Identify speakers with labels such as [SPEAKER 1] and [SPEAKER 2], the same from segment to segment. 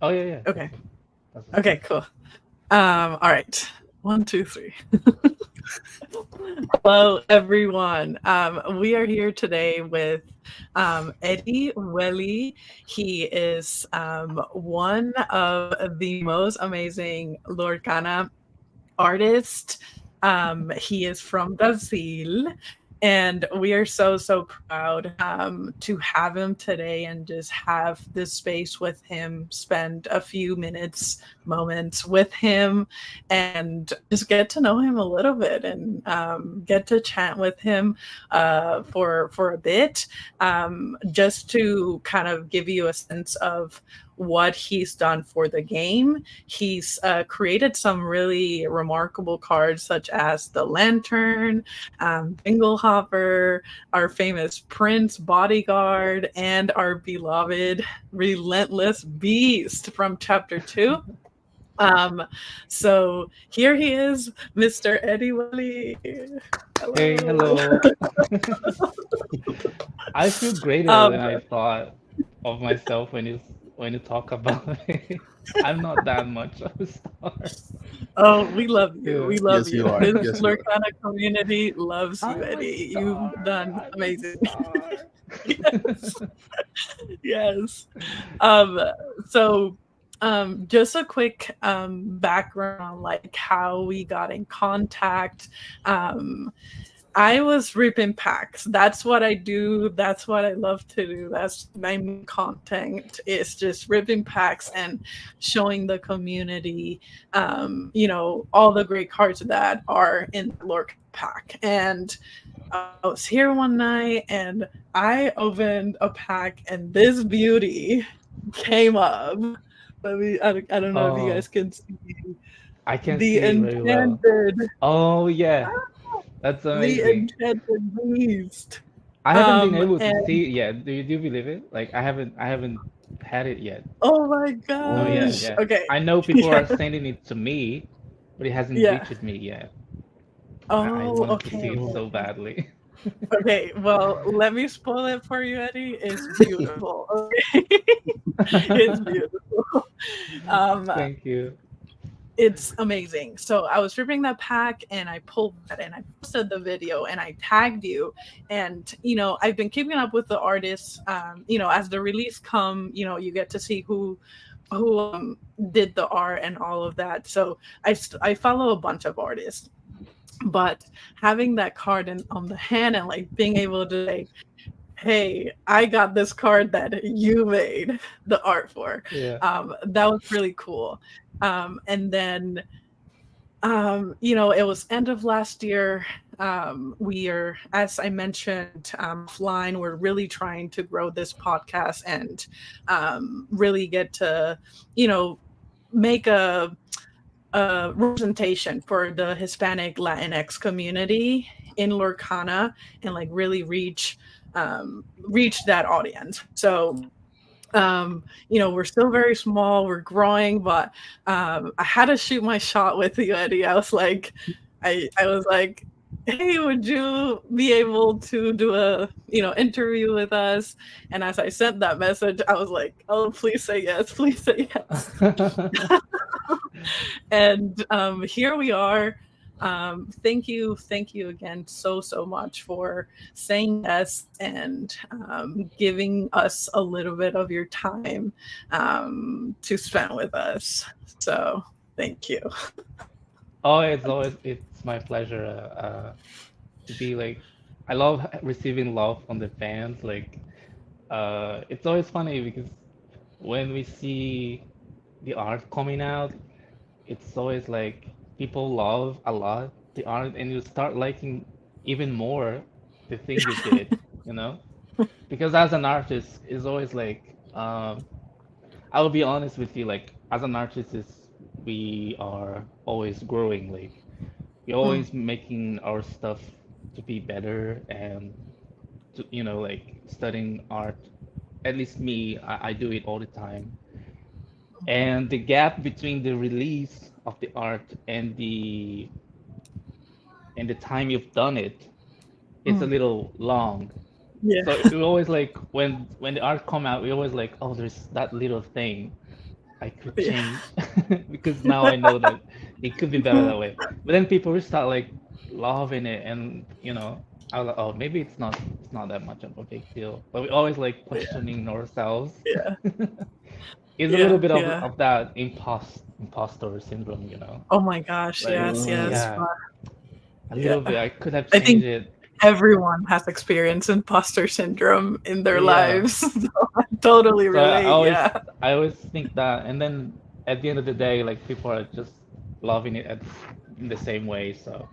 [SPEAKER 1] Oh yeah, yeah.
[SPEAKER 2] Okay.
[SPEAKER 1] That's
[SPEAKER 2] Okay, cool. All right. 1, 2, 3. Hello, everyone. We are here today with Eddie Wili. He is one of the most amazing Lorcana artists. He is from Brazil, and we are so proud to have him today and just have this space with him, spend a few moments with him, and just get to know him a little bit and get to chat with him for a bit, just to kind of give you a sense of what he's done for the game. He's created some really remarkable cards, such as the Lantern, Bingle Hopper, our famous Prince Bodyguard, and our beloved Relentless Beast from Chapter 2. So here he is, Mr. Eddie Wili. Hello.
[SPEAKER 1] Hey, hello. I feel greater than I thought of myself when you talk about me. I'm not that much of a star.
[SPEAKER 2] Oh, we love you.
[SPEAKER 1] Yeah.
[SPEAKER 2] We love
[SPEAKER 3] Yes,
[SPEAKER 2] you.
[SPEAKER 3] you are.
[SPEAKER 2] This
[SPEAKER 3] Yes, you are.
[SPEAKER 2] Lorcana community loves you,
[SPEAKER 1] I'm a
[SPEAKER 2] Eddie.
[SPEAKER 1] star.
[SPEAKER 2] You've done
[SPEAKER 1] I'm
[SPEAKER 2] amazing.
[SPEAKER 1] a star.
[SPEAKER 2] Yes. Yes. So just a quick background on like how we got in contact. I was ripping packs. That's what I do. That's what I love to do. That's my main content, is just ripping packs and showing the community, all the great cards that are in the Lork pack. And I was here one night and I opened a pack and this beauty came up. I don't know if you
[SPEAKER 1] Oh,
[SPEAKER 2] guys can see
[SPEAKER 1] I can
[SPEAKER 2] the
[SPEAKER 1] see it very well.
[SPEAKER 2] enchanted,
[SPEAKER 1] Oh yeah, that's
[SPEAKER 2] the
[SPEAKER 1] amazing.
[SPEAKER 2] enchanted beast.
[SPEAKER 1] I haven't been able to
[SPEAKER 2] And
[SPEAKER 1] see it yet. Do you believe it? Like I haven't had it yet.
[SPEAKER 2] oh my
[SPEAKER 1] Oh yeah,
[SPEAKER 2] gosh.
[SPEAKER 1] yeah.
[SPEAKER 2] Okay.
[SPEAKER 1] I know people
[SPEAKER 2] Yeah.
[SPEAKER 1] are sending it to me, but it hasn't
[SPEAKER 2] Yeah.
[SPEAKER 1] reached me yet. I
[SPEAKER 2] Oh,
[SPEAKER 1] wanted to
[SPEAKER 2] okay.
[SPEAKER 1] see it
[SPEAKER 3] Oh,
[SPEAKER 1] so badly.
[SPEAKER 2] Okay. Well, let me spoil it for you, Eddie. It's beautiful. Okay. It's beautiful. Um,
[SPEAKER 1] Thank you.
[SPEAKER 2] it's amazing. So I was ripping that pack and I pulled that and I posted the video and I tagged you. And I've been keeping up with the artists. As the release come, you get to see who did the art and all of that. So I follow a bunch of artists, but having that card on the hand and like being able to say, hey, I got this card that you made the art for.
[SPEAKER 1] Yeah.
[SPEAKER 2] That was really cool. And then it was end of last year. We are, as I mentioned, offline, we're really trying to grow this podcast and really get to, make a representation for the Hispanic Latinx community in Lorcana and like really reach that audience. So we're still very small, we're growing, but I had to shoot my shot with you, Eddie. I was like, I was like, hey, would you be able to do a interview with us? And as I sent that message, I was like, oh, please say yes, please say yes. And here we are. Thank you again so much for saying yes and giving us a little bit of your time to spend with us. So thank you.
[SPEAKER 1] Oh, it's my pleasure to be like I love receiving love from the fans. Like it's always funny because when we see the art coming out, it's always like people love a lot the art and you start liking even more the thing you did, you know? Because as an artist, it's always like I will be honest with you, like as an artist is we are always growing, like we're
[SPEAKER 2] Mm,
[SPEAKER 1] always making our stuff to be better and to, like studying art. At least me, I do it all the time. And the gap between the release of the art and the time you've done it, it's a
[SPEAKER 2] mm,
[SPEAKER 1] little long.
[SPEAKER 2] yeah.
[SPEAKER 1] So we always like when the art come out, we always like, oh, there's that little thing. I could
[SPEAKER 2] Yeah.
[SPEAKER 1] change because now I know that it could be better that way. But then people will start like loving it, and I was like, oh, maybe it's not that much of a big deal. But we always like
[SPEAKER 2] Yeah.
[SPEAKER 1] questioning ourselves.
[SPEAKER 2] Yeah.
[SPEAKER 1] It's a little
[SPEAKER 2] Yeah.
[SPEAKER 1] bit of
[SPEAKER 2] Yeah.
[SPEAKER 1] of that imposter syndrome,
[SPEAKER 2] Oh my gosh.
[SPEAKER 1] like
[SPEAKER 2] Yes. Yes.
[SPEAKER 3] Mm,
[SPEAKER 1] yeah, a
[SPEAKER 2] Yeah.
[SPEAKER 1] little bit. I could have
[SPEAKER 2] I
[SPEAKER 1] changed
[SPEAKER 2] think
[SPEAKER 1] it.
[SPEAKER 2] everyone has experienced imposter syndrome in their
[SPEAKER 1] Yeah.
[SPEAKER 2] lives. So I totally
[SPEAKER 1] So I
[SPEAKER 2] relate.
[SPEAKER 1] always
[SPEAKER 2] Yeah.
[SPEAKER 1] I always think that, and then at the end of the day, like people are just loving it in the same way. So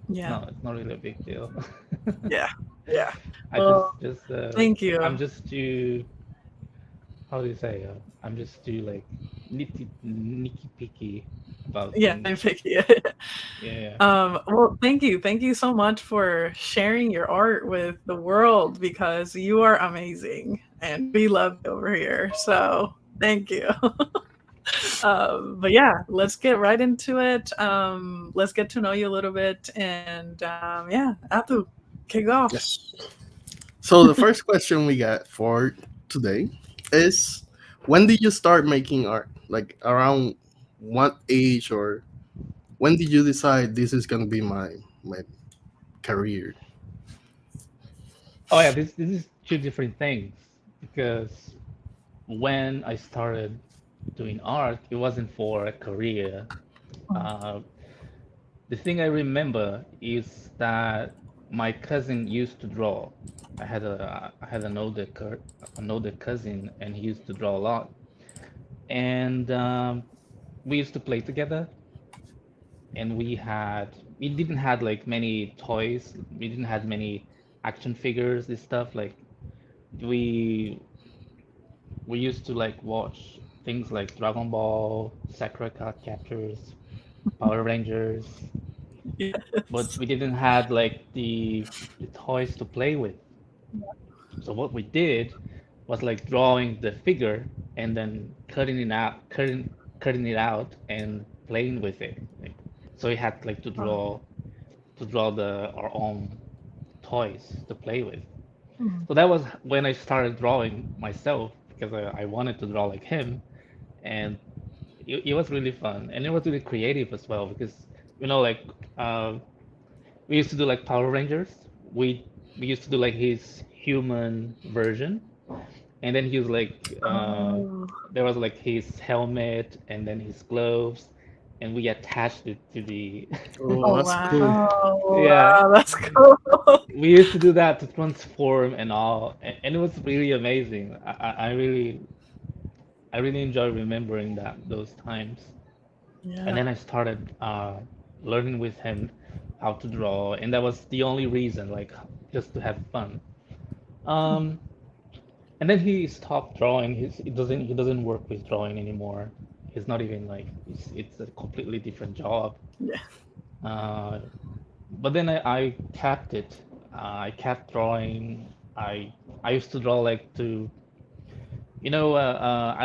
[SPEAKER 2] Yeah.
[SPEAKER 1] it's not really a big deal.
[SPEAKER 2] Yeah. Yeah.
[SPEAKER 1] I
[SPEAKER 2] Well,
[SPEAKER 1] just
[SPEAKER 2] thank
[SPEAKER 1] I'm
[SPEAKER 2] you.
[SPEAKER 1] just too, how do you say, I'm just too like nitty picky about
[SPEAKER 2] Yeah,
[SPEAKER 1] things.
[SPEAKER 2] I'm picky.
[SPEAKER 1] Yeah.
[SPEAKER 2] Well, thank you. Thank you so much for sharing your art with the world because you are amazing and we love you over here. So thank you. But yeah, let's get right into it. Let's get to know you a little bit. And yeah, Atu, kick off.
[SPEAKER 3] yes. So the first question we got for today is, when did you start making art? Like around what age, or when did you decide this is gonna be my career?
[SPEAKER 1] Oh yeah, this is two different things because when I started doing art, it wasn't for a career. Uh, the thing I remember is that my cousin used to draw. I had an older cousin, and he used to draw a lot. And we used to play together. And we didn't had like many toys. We didn't have many action figures. This stuff like we we used to like watch things like Dragon Ball, Sakura Card Captors, Power Rangers, but
[SPEAKER 2] Yes.
[SPEAKER 1] we didn't have like the toys to play with. So what we did was like drawing the figure and then cutting it out and playing with it. Like, so we had like to draw the our own toys to play with. So that was when I started drawing myself because I wanted to draw like him, and it was really fun and it was really creative as well because like uh, we used to do like Power Rangers. We used to do like his human version, and then he was like
[SPEAKER 2] Oh,
[SPEAKER 1] there was like his helmet and then his gloves, and we attached it to the
[SPEAKER 3] Oh,
[SPEAKER 2] oh
[SPEAKER 3] that's cool.
[SPEAKER 2] wow.
[SPEAKER 1] yeah.
[SPEAKER 2] Wow, that's cool.
[SPEAKER 1] We used to do that to transform and all, and it was really amazing. I really enjoy remembering those times. And
[SPEAKER 2] Yeah.
[SPEAKER 1] then I started learning with him how to draw, and that was the only reason, like just to have fun. Um, and then he stopped drawing. He doesn't work with drawing anymore. He's not even like it's a completely different job.
[SPEAKER 2] Yeah.
[SPEAKER 1] Uh, but then I kept it. I kept drawing. I used to draw like to I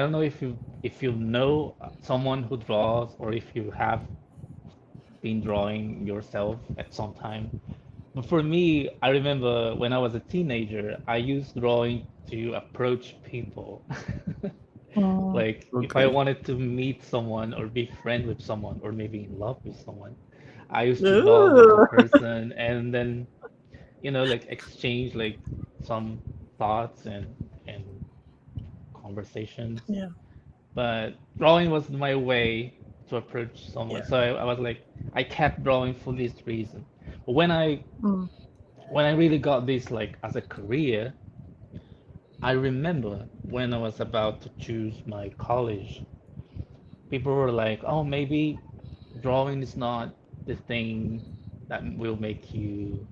[SPEAKER 1] don't know if you know someone who draws, or if you have been drawing yourself at some time. But for me, I remember when I was a teenager, I used drawing to approach people.
[SPEAKER 2] Mm.
[SPEAKER 1] Like if I
[SPEAKER 3] Okay.
[SPEAKER 1] wanted to meet someone or be friend with someone or maybe in love with someone, I used to draw the
[SPEAKER 2] Ooh.
[SPEAKER 1] person, and then like exchange like some thoughts and conversations.
[SPEAKER 2] Yeah.
[SPEAKER 1] But drawing was my way to approach someone.
[SPEAKER 2] Yeah.
[SPEAKER 1] So I was like, I kept drawing for this reason. But
[SPEAKER 2] Mm.
[SPEAKER 1] when I really got this like as a career, I remember when I was about to choose my college, people were like, "Oh, maybe drawing is not the thing that will make you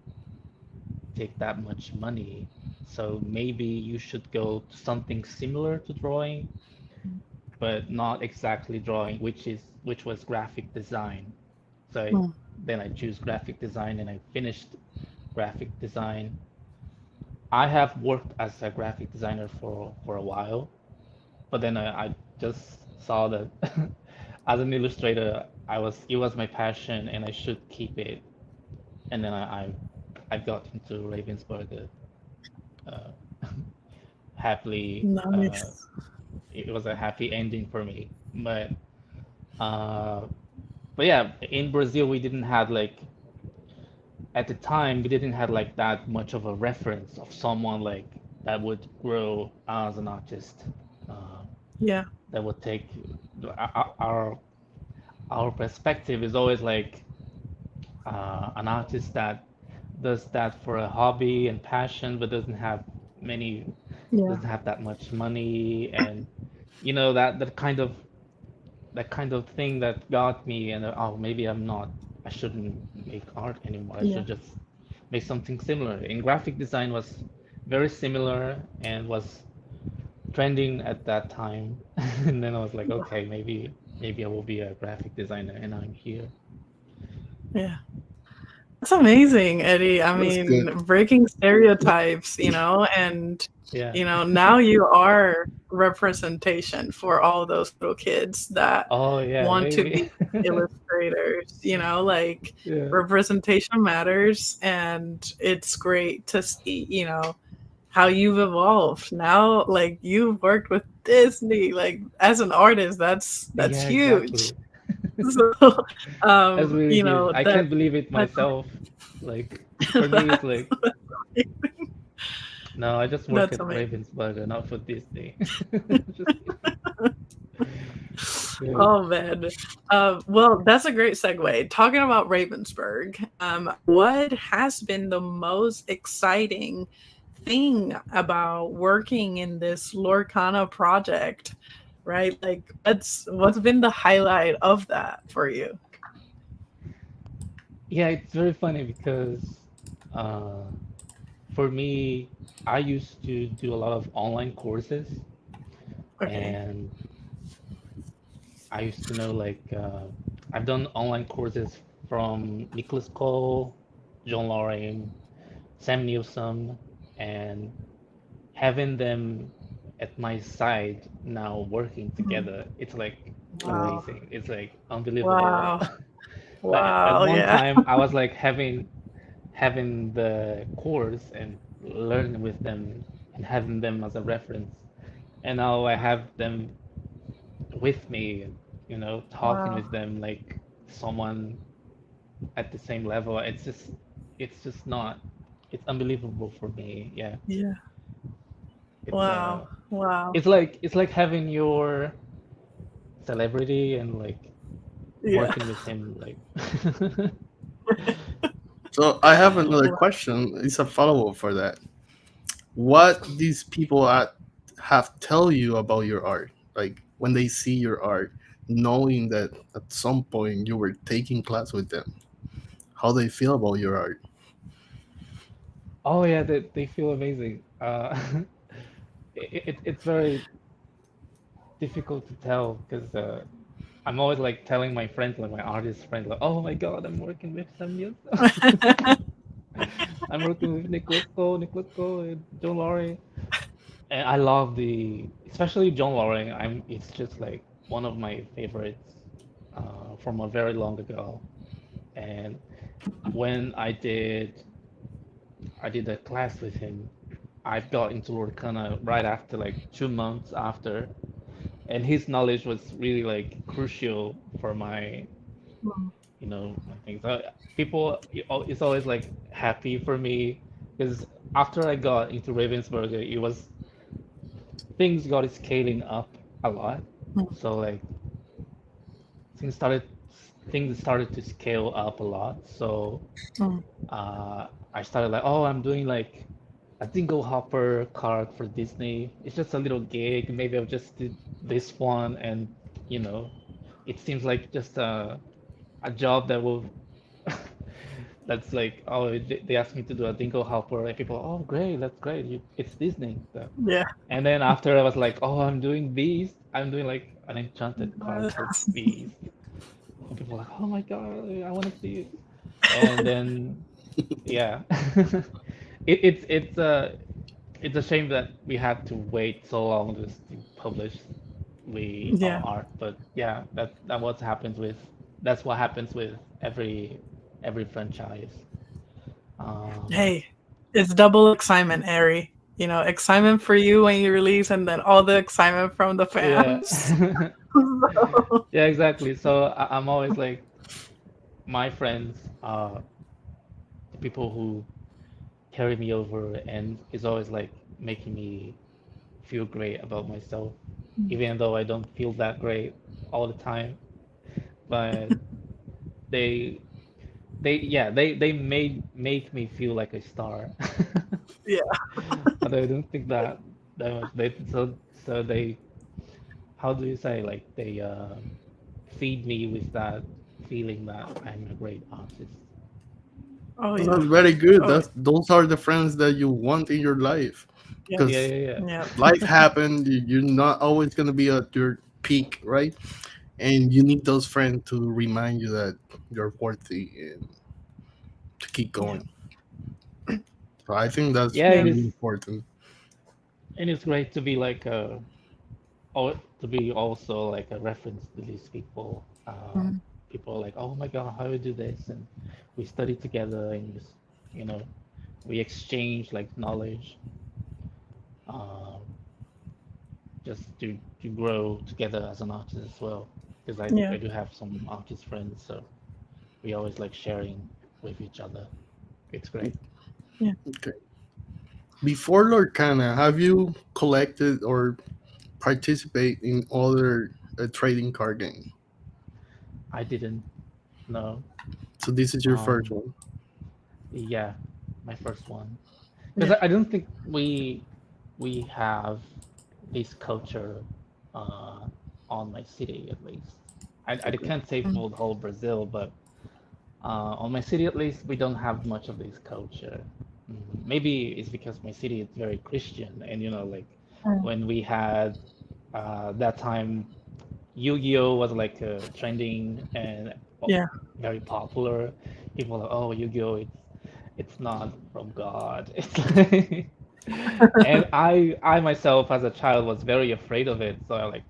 [SPEAKER 1] take that much money. So maybe you should go to something similar to drawing, but not exactly drawing, which was graphic design." So
[SPEAKER 2] Mm.
[SPEAKER 1] then I choose graphic design, and I finished graphic design. I have worked as a graphic designer for a while, but then I just saw that as an illustrator, it was my passion and I should keep it. And then I got into Ravensburger uh, happily.
[SPEAKER 2] Nice.
[SPEAKER 1] it was a happy ending for me. Uh, but yeah, in Brazil we didn't have like at the time we didn't have like that much of a reference of someone like that would grow as an artist. Uh,
[SPEAKER 2] Yeah.
[SPEAKER 1] that would take our our perspective is always like an artist that does that for a hobby and passion, but many
[SPEAKER 2] Yeah.
[SPEAKER 1] doesn't have that much money, and that kind of thing that got me, and oh, maybe I shouldn't make art anymore. I
[SPEAKER 2] Yeah.
[SPEAKER 1] should just make something similar. And graphic design was very similar and was trending at that time. And then I was like, okay, maybe I will be a graphic designer, and I'm here.
[SPEAKER 2] Yeah. That's amazing, Eddie. I
[SPEAKER 3] That's good.
[SPEAKER 2] mean, breaking stereotypes, and
[SPEAKER 1] Yeah.
[SPEAKER 2] now you are representation for all those little kids that
[SPEAKER 1] Oh yeah,
[SPEAKER 2] want to
[SPEAKER 1] maybe.
[SPEAKER 2] be illustrators, like
[SPEAKER 1] Yeah.
[SPEAKER 2] representation matters, and it's great to see, how you've evolved. Now, like you've worked with Disney, like as an artist, that's
[SPEAKER 1] Yeah,
[SPEAKER 2] huge.
[SPEAKER 1] exactly.
[SPEAKER 2] So,
[SPEAKER 1] That's really huge. I
[SPEAKER 2] that
[SPEAKER 1] can't believe it
[SPEAKER 2] that's
[SPEAKER 1] myself. Like for me, it's like no, I just work
[SPEAKER 2] that's
[SPEAKER 1] at
[SPEAKER 2] amazing.
[SPEAKER 1] Ravensburger, not for Disney. Just kidding.
[SPEAKER 2] Oh man. Well, that's a great segue. Talking about Ravensburg, what has been the most exciting thing about working in this Lorcana project? Right? Like, what's been the highlight of that for you?
[SPEAKER 1] Yeah, it's very funny because uh, for me, I used to do a lot of online courses,
[SPEAKER 2] Okay.
[SPEAKER 1] and I used to know I've done online courses from Nicholas Cole, John Loring, Sam Newsom, and having them at my side now working
[SPEAKER 2] Mhm.
[SPEAKER 1] together, it's like
[SPEAKER 2] Wow.
[SPEAKER 1] amazing. It's like unbelievable.
[SPEAKER 2] Wow.
[SPEAKER 1] Like at
[SPEAKER 2] Wow.
[SPEAKER 1] one
[SPEAKER 2] Yeah.
[SPEAKER 1] time, I was like having the course and learning with them and having them as a reference, and now I have them with me, talking
[SPEAKER 2] Wow.
[SPEAKER 1] with them like someone at the same level. It's just not, it's unbelievable for me. Yeah,
[SPEAKER 2] Yeah.
[SPEAKER 1] it's
[SPEAKER 2] Wow. Wow.
[SPEAKER 1] it's like having your celebrity and like
[SPEAKER 2] Yeah.
[SPEAKER 1] working with him like
[SPEAKER 3] So I have another question. It's a follow up for that. What these people have tell you about your art, like when they see your art, knowing that at some point you were taking class with them, how they feel about your art.
[SPEAKER 1] oh yeah, they feel amazing. It's very difficult to tell because I'm always like telling my friends, like my artist friends, like, oh my God, I'm working with Samuel. I'm working with Nicholas Cole, and John Laurie. And I love especially John Laurie. It's just like one of my favorites from a very long ago. And when I did a class with him, I got into Lorcana right after, like 2 months after, and his knowledge was really like crucial for my things. People, it's always like happy for me because after I got into Ravensburger, it was things got scaling up a lot. So like things started things started to scale up a lot. So I started like, oh, I'm doing like a Dingle Hopper card for Disney. It's just a little gig. Maybe I'll just do this one, and you know, it seems like just a job that will that's like, oh, they asked me to do a Dingle Hopper, and people, oh, great, that's great. It's Disney. So,
[SPEAKER 2] Yeah.
[SPEAKER 1] and then after I was like, oh, I'm doing Beast. I'm doing like an enchanted card for Beast. And people were like, oh my God, I want to see it. And then, yeah, it's a shame that we had to wait so long just to publish our
[SPEAKER 2] Yeah.
[SPEAKER 1] art. But yeah, that's what happens with every franchise. Um,
[SPEAKER 2] Hey, it's double excitement, Harry. excitement for you when you release, and then all the excitement from the
[SPEAKER 1] Yeah.
[SPEAKER 2] fans. So,
[SPEAKER 1] Yeah, exactly. So I'm always like my friends, the people who carry me over, and is always like making me feel great about myself, even though I don't feel that great all the time. But they they made make me feel like a star.
[SPEAKER 2] yeah,
[SPEAKER 1] But I don't think that much. So they, how do you say, like they feed me with that feeling that I'm a great artist.
[SPEAKER 2] oh
[SPEAKER 3] Well,
[SPEAKER 2] yeah,
[SPEAKER 3] that's very good.
[SPEAKER 2] oh
[SPEAKER 3] Those are the friends that you want in your life,
[SPEAKER 2] yeah,
[SPEAKER 1] Yeah,
[SPEAKER 3] because
[SPEAKER 1] yeah, yeah.
[SPEAKER 2] yeah,
[SPEAKER 3] life happened. You're not always gonna be at your peak, right? And you need those friends to remind you that you're worthy and to keep
[SPEAKER 2] yeah,
[SPEAKER 3] going. So I think that's
[SPEAKER 1] Yeah,
[SPEAKER 2] yeah,
[SPEAKER 1] it is,
[SPEAKER 3] really important.
[SPEAKER 1] and it's great to be like to be also like a reference to these people.
[SPEAKER 2] mm,
[SPEAKER 1] People are like, oh my God, how do you do this? And we study together, and you know, we exchange like knowledge, um, just to grow together as an artist as well. Because
[SPEAKER 2] yeah,
[SPEAKER 1] I do have some artist friends, so we always like sharing with each other. It's great.
[SPEAKER 2] yeah.
[SPEAKER 3] Okay. Before Lorcana, have you collected or participate in other trading card game?
[SPEAKER 1] I didn't know.
[SPEAKER 3] So this is your first
[SPEAKER 1] Um,
[SPEAKER 3] one.
[SPEAKER 1] yeah, my first one. Because
[SPEAKER 2] Yeah.
[SPEAKER 1] I don't think we have this culture uh, on my city at least. I
[SPEAKER 3] Okay.
[SPEAKER 1] can't say
[SPEAKER 2] Mm,
[SPEAKER 1] for the whole Brazil, but on my city at least, we don't have much of this culture. Maybe it's because my city is very Christian, and like
[SPEAKER 2] mm,
[SPEAKER 1] when we had that time, Yu-Gi-Oh was like trending and
[SPEAKER 2] yeah.
[SPEAKER 1] very popular. People are like, oh, Yu-Gi-Oh, it's not from God. It's like, and I myself as a child was very afraid of it. So I like,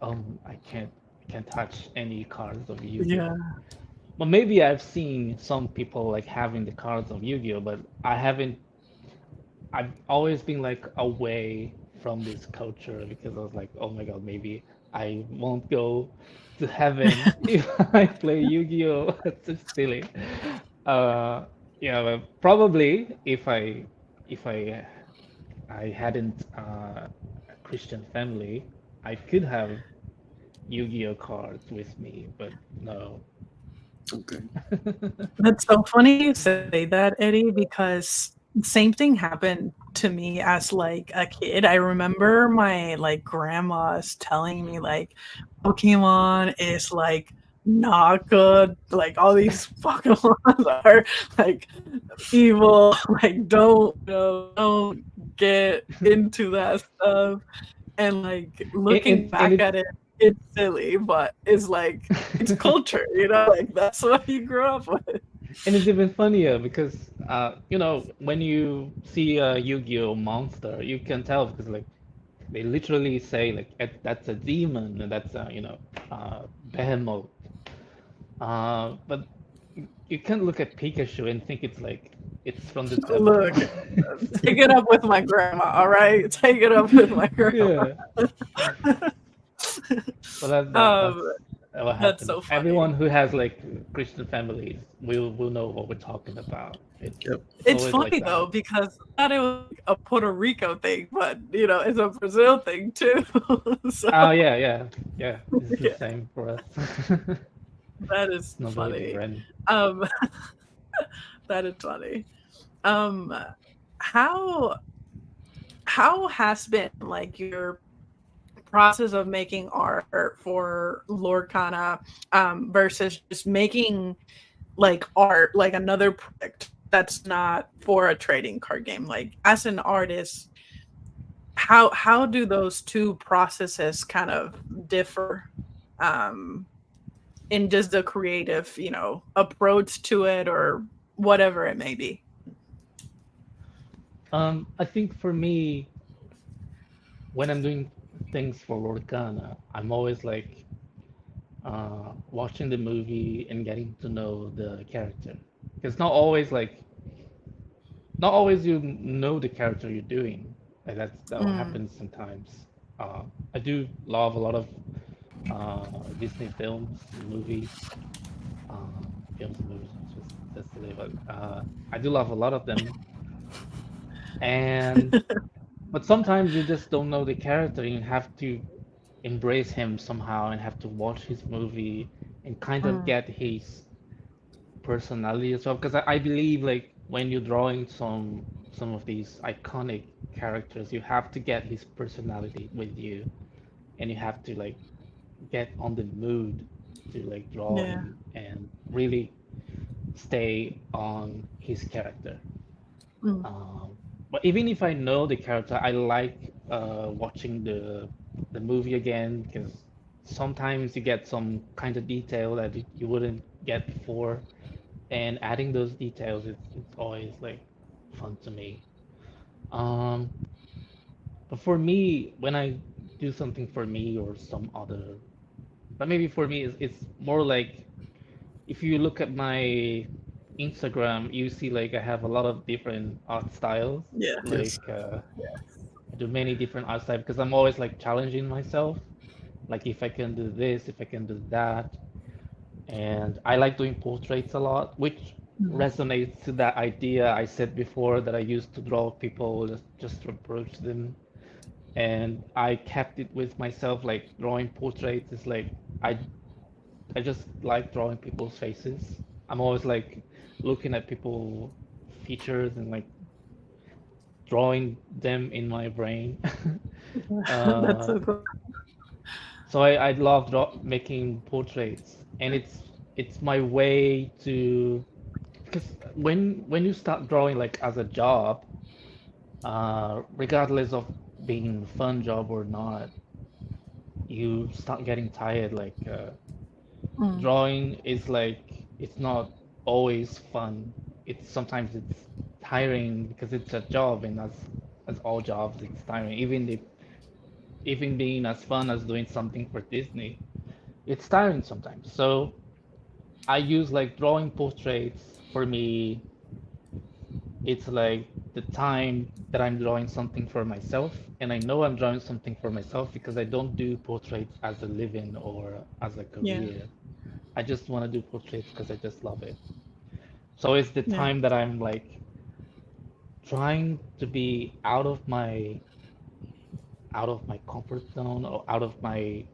[SPEAKER 1] I can't touch any cards of Yu-Gi-Oh.
[SPEAKER 2] Yeah.
[SPEAKER 1] But maybe I've seen some people like having the cards of Yu-Gi-Oh, but I haven't. I've always been like away from this culture because I was like, oh my God, maybe I won't go to heaven if I play Yu-Gi-Oh. It's just silly. Uh, yeah, but probably if I hadn't a Christian family, I could have Yu-Gi-Oh cards with me, but no.
[SPEAKER 3] Okay.
[SPEAKER 2] That's so funny you say that, Eddie, because same thing happened to me as like a kid. I remember my like grandmas telling me like Pokemon is like not good. Like all these Pokemon are like evil. Like don't get into that stuff. And like looking
[SPEAKER 1] And
[SPEAKER 2] back at it, it's silly, but it's like it's culture, like that's what you grew up with.
[SPEAKER 1] it's even funnier because when you see a Yu-Gi-Oh monster, you can tell because like they literally say like that's a demon and that's a behemoth. But you can't look at Pikachu and think it's like it's from the devil.
[SPEAKER 2] Look, take it up with my grandma, all right? Take it up with my grandma.
[SPEAKER 1] Yeah. Well, that's
[SPEAKER 2] um,
[SPEAKER 1] what
[SPEAKER 2] that's
[SPEAKER 1] happens.
[SPEAKER 2] so funny.
[SPEAKER 1] Everyone who has like Christian families will know what we're talking about.
[SPEAKER 3] Yep.
[SPEAKER 1] It's
[SPEAKER 2] It's
[SPEAKER 1] always like
[SPEAKER 2] funny
[SPEAKER 1] that.
[SPEAKER 2] though because I thought it was like a Puerto Rico thing, but it's a Brazil thing too. So
[SPEAKER 1] Oh yeah, yeah, yeah. It's the
[SPEAKER 2] yeah,
[SPEAKER 1] same for us.
[SPEAKER 2] that is
[SPEAKER 1] It's not very
[SPEAKER 2] funny.
[SPEAKER 1] different.
[SPEAKER 2] Um, that is funny. Um, how how has been like your process of making art for Lorcana versus just making like art, like another product that's not for a trading card game? Like as an artist, how do those two processes kind of differ um, in just the creative, approach to it or whatever it may be?
[SPEAKER 1] I think for me, when I'm doing things for Lorcana, I'm always like watching the movie and getting to know the character. Because not always you know the character you're doing. That
[SPEAKER 2] Mm.
[SPEAKER 1] happens sometimes. I do love a lot of Disney films, movies, films and movies. Just silly, but I do love a lot of them. And but sometimes you just don't know the character, and you have to embrace him somehow, and have to watch his movie and kind of
[SPEAKER 2] Mm.
[SPEAKER 1] get his personality as well. Because I believe like when you're drawing some of these iconic characters, you have to get his personality with you, and you have to like get on the mood to like draw
[SPEAKER 2] Yeah.
[SPEAKER 1] him and really stay on his character.
[SPEAKER 2] Mm.
[SPEAKER 1] Um, but even if I know the character, I like watching the movie again because sometimes you get some kind of detail that you wouldn't get before, and adding those details it's always like fun to me. Um, but for me, when I do something for me or some other, but maybe for me it's more like if you look at my Instagram, you see like I have a lot of different art styles.
[SPEAKER 2] Yeah.
[SPEAKER 3] Yes.
[SPEAKER 1] Like I do many different art styles because I'm always like challenging myself. Like if I can do this, if I can do that. And I like doing portraits a lot, which
[SPEAKER 2] Mm.
[SPEAKER 1] resonates to that idea I said before that I used to draw people just to approach them. And I kept it with myself, like drawing portraits is like I I just like drawing people's faces. I'm always like looking at people features and like drawing them in my brain.
[SPEAKER 2] That's
[SPEAKER 1] Uh,
[SPEAKER 2] so cool.
[SPEAKER 1] so I love making portraits, and it's my way to because when you start drawing like as a job, regardless of being a fun job or not, you start getting tired. Like
[SPEAKER 2] Mm.
[SPEAKER 1] drawing is like it's not always fun. It's sometimes it's tiring because it's a job, and as all jobs, it's tiring. Even being as fun as doing something for Disney, it's tiring sometimes. So I use like drawing portraits for me. It's like the time that I'm drawing something for myself, and I know I'm drawing something for myself because I don't do portraits as a living or as a
[SPEAKER 2] Yeah.
[SPEAKER 1] career. I just want to do portraits because I just love it. So it's the
[SPEAKER 2] Yeah.
[SPEAKER 1] time that I'm like trying to be out of my comfort zone or out of my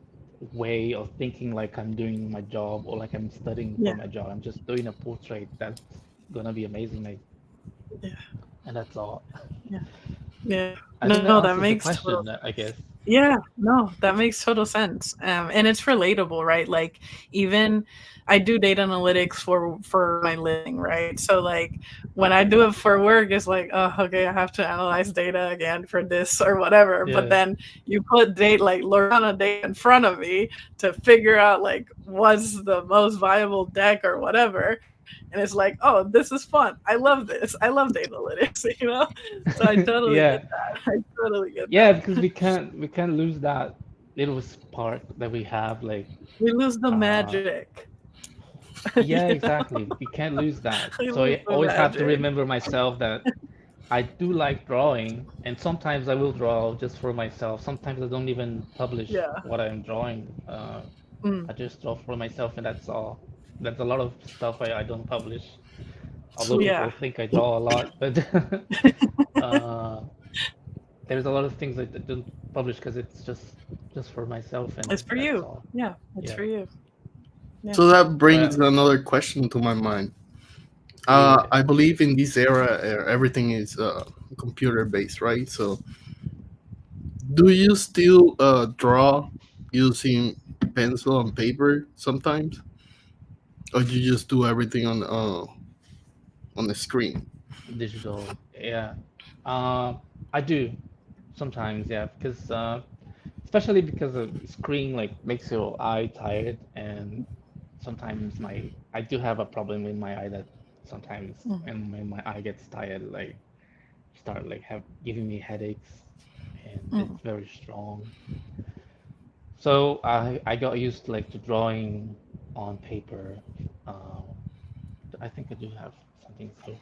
[SPEAKER 1] way of thinking like I'm doing my job or like I'm studying for
[SPEAKER 2] Yeah.
[SPEAKER 1] my job. I'm just doing a portrait that's gonna be amazing, like,
[SPEAKER 2] Yeah.
[SPEAKER 1] and that's all.
[SPEAKER 2] Yeah. Yeah.
[SPEAKER 1] I think that
[SPEAKER 2] No, that
[SPEAKER 1] answers the
[SPEAKER 2] makes total
[SPEAKER 1] question, I guess.
[SPEAKER 2] Yeah, no, that makes total sense. And it's relatable, right? Like even I do data analytics for my living, right? So like when I do it for work, it's like, oh, okay, I have to analyze data again for this or whatever. But
[SPEAKER 1] Yeah,
[SPEAKER 2] then you put data like Lorcana data in front of me to figure out like what's the most viable deck or whatever. And it's like, oh, this is fun. I love this. I love data analytics, you know? So I totally
[SPEAKER 1] yeah,
[SPEAKER 2] get that. I totally get
[SPEAKER 1] yeah.
[SPEAKER 2] that.
[SPEAKER 1] Because we can't lose that little spark that we have. Like,
[SPEAKER 2] We lose the
[SPEAKER 1] uh,
[SPEAKER 2] magic.
[SPEAKER 1] yeah,
[SPEAKER 2] You know?
[SPEAKER 1] exactly. We can't lose that.
[SPEAKER 2] We
[SPEAKER 1] So
[SPEAKER 2] lose
[SPEAKER 1] I
[SPEAKER 2] the
[SPEAKER 1] always have to
[SPEAKER 2] magic.
[SPEAKER 1] remember myself that I do like drawing, and sometimes I will draw just for myself. Sometimes I don't even publish
[SPEAKER 2] Yeah.
[SPEAKER 1] what I'm drawing.
[SPEAKER 2] Mm.
[SPEAKER 1] I just draw for myself, and that's all. That's a lot of stuff I don't publish. Although
[SPEAKER 3] So
[SPEAKER 1] people
[SPEAKER 2] Yeah.
[SPEAKER 1] think I draw a lot, but uh, there's a lot of things I don't publish because it's just for myself, and
[SPEAKER 2] It's for
[SPEAKER 1] that's
[SPEAKER 2] you.
[SPEAKER 1] all.
[SPEAKER 2] Yeah. It's
[SPEAKER 1] Yeah.
[SPEAKER 2] for you. Yeah.
[SPEAKER 3] so that brings
[SPEAKER 1] Well,
[SPEAKER 3] another question to my mind.
[SPEAKER 1] yeah.
[SPEAKER 3] I believe in this era, everything is computer based, right? So, do you still draw using pencil and paper sometimes, or you just do everything on the screen?
[SPEAKER 1] Digital. Yeah. Uh, I do sometimes, yeah, because especially because the screen like makes your eye tired, and sometimes my I do have a problem with my eye that sometimes,
[SPEAKER 2] Mm.
[SPEAKER 1] and when my eye gets tired, like start like have giving me headaches, and
[SPEAKER 2] Mm.
[SPEAKER 1] it's very strong. So I got used like to drawing on paper. Uh, I think I do have something here,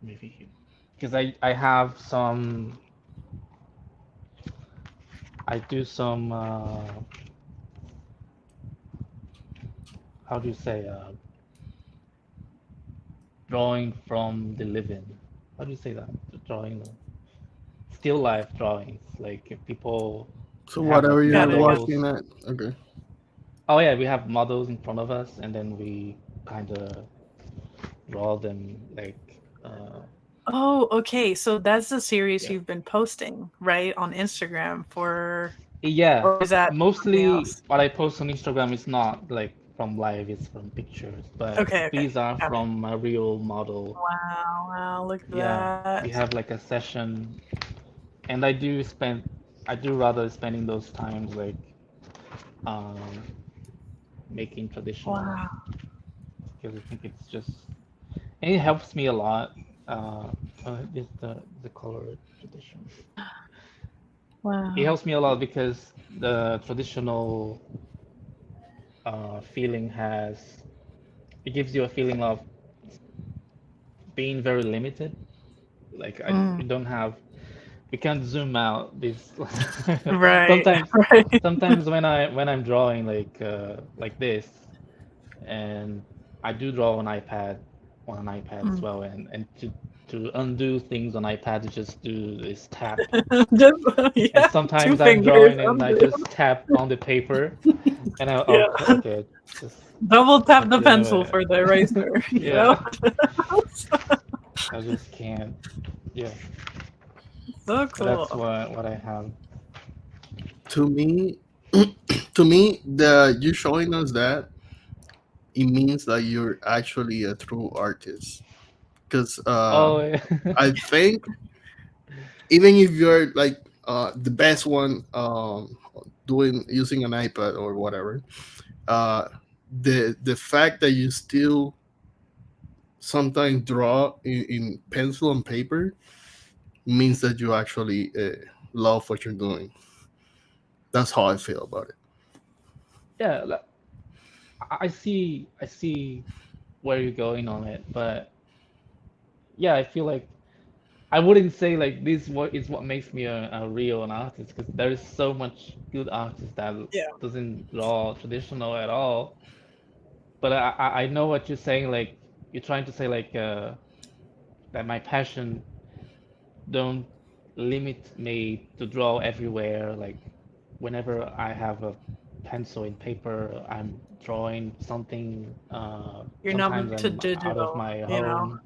[SPEAKER 1] maybe here, because I have some. I do some how do you say drawing from the living. How do you say that? Drawing still life drawings. Like if people
[SPEAKER 3] So
[SPEAKER 1] have like
[SPEAKER 3] whatever you're
[SPEAKER 2] Got it.
[SPEAKER 1] models.
[SPEAKER 3] looking at, okay.
[SPEAKER 1] Oh yeah, we have models in front of us, and then we kind of draw them like
[SPEAKER 2] Oh, okay. So that's the series
[SPEAKER 1] yeah.
[SPEAKER 2] you've been posting, right, on Instagram for,
[SPEAKER 1] Yeah,
[SPEAKER 2] or is that something
[SPEAKER 1] mostly
[SPEAKER 2] else?
[SPEAKER 1] what I post on Instagram is not like from live, it's from pictures, but
[SPEAKER 2] Okay, okay.
[SPEAKER 1] these are
[SPEAKER 2] Got it.
[SPEAKER 1] from a real model.
[SPEAKER 2] Wow, wow, look at
[SPEAKER 1] Yeah, we
[SPEAKER 2] that.
[SPEAKER 1] have like a session, and I do rather spending those times like um, making traditional
[SPEAKER 2] Wow,
[SPEAKER 1] because I think it's just, and it helps me a lot. Is the color tradition. It
[SPEAKER 2] wow.
[SPEAKER 1] helps me a lot because the traditional feeling has it gives you a feeling of being very limited. Like
[SPEAKER 2] Mm,
[SPEAKER 1] we don't have we can't zoom out this
[SPEAKER 2] right,
[SPEAKER 1] sometimes
[SPEAKER 2] right.
[SPEAKER 1] sometimes when I'm drawing like this and I do draw on an iPad as
[SPEAKER 2] Mm.
[SPEAKER 1] well and to undo things on iPad you just do this tap
[SPEAKER 2] Just,
[SPEAKER 1] and
[SPEAKER 2] yeah, two
[SPEAKER 1] sometimes I'm
[SPEAKER 2] fingers
[SPEAKER 1] drawing and I
[SPEAKER 2] undo.
[SPEAKER 1] just tap on the paper and I
[SPEAKER 2] Yeah,
[SPEAKER 1] okay, okay just
[SPEAKER 2] double tap the
[SPEAKER 1] you
[SPEAKER 2] pencil
[SPEAKER 1] know
[SPEAKER 2] for the eraser, you know?
[SPEAKER 1] yeah I just can't yeah
[SPEAKER 2] So
[SPEAKER 1] but that's
[SPEAKER 2] cool.
[SPEAKER 1] what I have.
[SPEAKER 3] To me, to me, the you showing us that it means that you're actually a true artist. Because
[SPEAKER 1] Oh yeah.
[SPEAKER 3] I think even if you're like the best one doing using an iPad or whatever, uh, the fact that you still sometimes draw in pencil and paper means that you actually love what you're doing. That's how I feel about it.
[SPEAKER 1] Yeah, I see where you're going on it, but yeah, I feel like I wouldn't say like this what is what makes me a real an artist because there is so much good artists that
[SPEAKER 2] Yeah.
[SPEAKER 1] doesn't draw traditional at all. But I know what you're saying. Like you're trying to say like that my passion don't limit me to draw everywhere. Like whenever I have a pencil and paper, I'm drawing something.
[SPEAKER 2] You're not
[SPEAKER 1] Sometimes
[SPEAKER 2] moved to
[SPEAKER 1] I'm out of
[SPEAKER 2] digital,
[SPEAKER 1] my
[SPEAKER 2] you know?
[SPEAKER 1] home.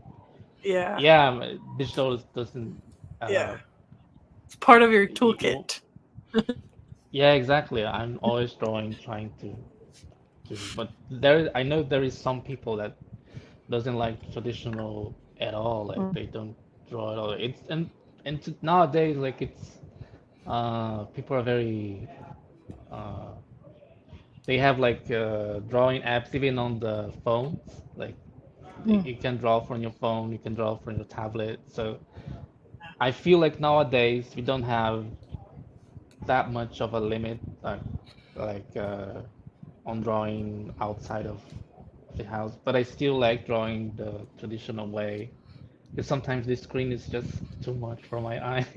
[SPEAKER 2] Yeah,
[SPEAKER 1] Yeah, digital doesn't.
[SPEAKER 2] yeah.
[SPEAKER 1] Uh,
[SPEAKER 2] It's part of your
[SPEAKER 1] it won't.
[SPEAKER 2] toolkit.
[SPEAKER 1] Yeah, exactly. I'm always drawing, trying to. But I know there is some people that doesn't like traditional at all. Like
[SPEAKER 2] Mm.
[SPEAKER 1] they don't draw at all. It's nowadays like it's people are very uh they have like drawing apps even on the phones. Like
[SPEAKER 2] Mm.
[SPEAKER 1] you can draw from your phone, you can draw from your tablet. So I feel like nowadays we don't have that much of a limit like on drawing outside of the house. But I still like drawing the traditional way because sometimes the screen is just too much for my eyes.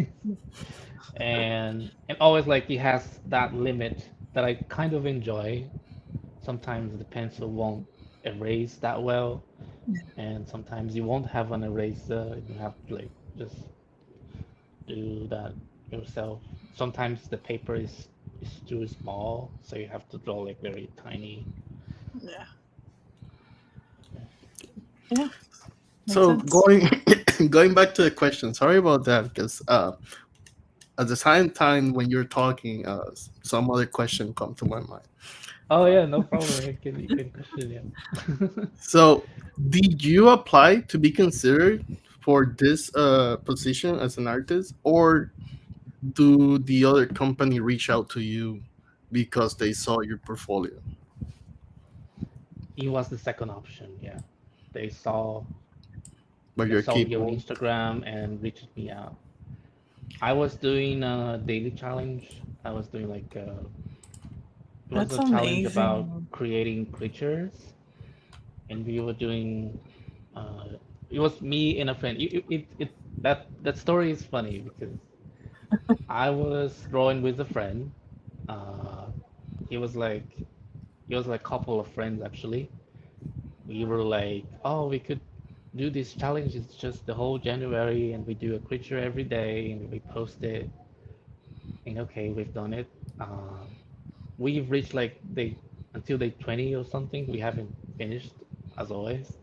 [SPEAKER 1] And always like it has that limit that I kind of enjoy. Sometimes the pencil won't erase that well, and sometimes you won't have an eraser. You have to like just do that yourself. Sometimes the paper is too small, so you have to draw like very tiny.
[SPEAKER 2] Yeah. Yeah. Makes
[SPEAKER 3] So
[SPEAKER 2] sense.
[SPEAKER 3] going back to the question, sorry about that because at the same time when you're talking, some other question come to my mind.
[SPEAKER 1] Oh yeah, no problem. You can question it.
[SPEAKER 3] So did you apply to be considered for this position as an artist, or do the other company reach out to you because they saw your portfolio?
[SPEAKER 1] It was the second option. Yeah, they saw
[SPEAKER 3] But
[SPEAKER 1] they
[SPEAKER 3] you're
[SPEAKER 1] saw me on
[SPEAKER 3] capable.
[SPEAKER 1] Instagram and reached me out. I was doing a daily challenge. I was doing like it was
[SPEAKER 2] That's
[SPEAKER 1] a challenge about
[SPEAKER 2] amazing.
[SPEAKER 1] creating creatures, and we were doing. Uh, it was me and a friend. That story is funny because I was drawing with a friend. Uh, he was like he was like a couple of friends actually. We were like, oh, we could do this challenge. It's just the whole January, and we do a creature every day, and we post it. And okay, we've done it. We've reached like day until day 20 or something. We haven't finished as always.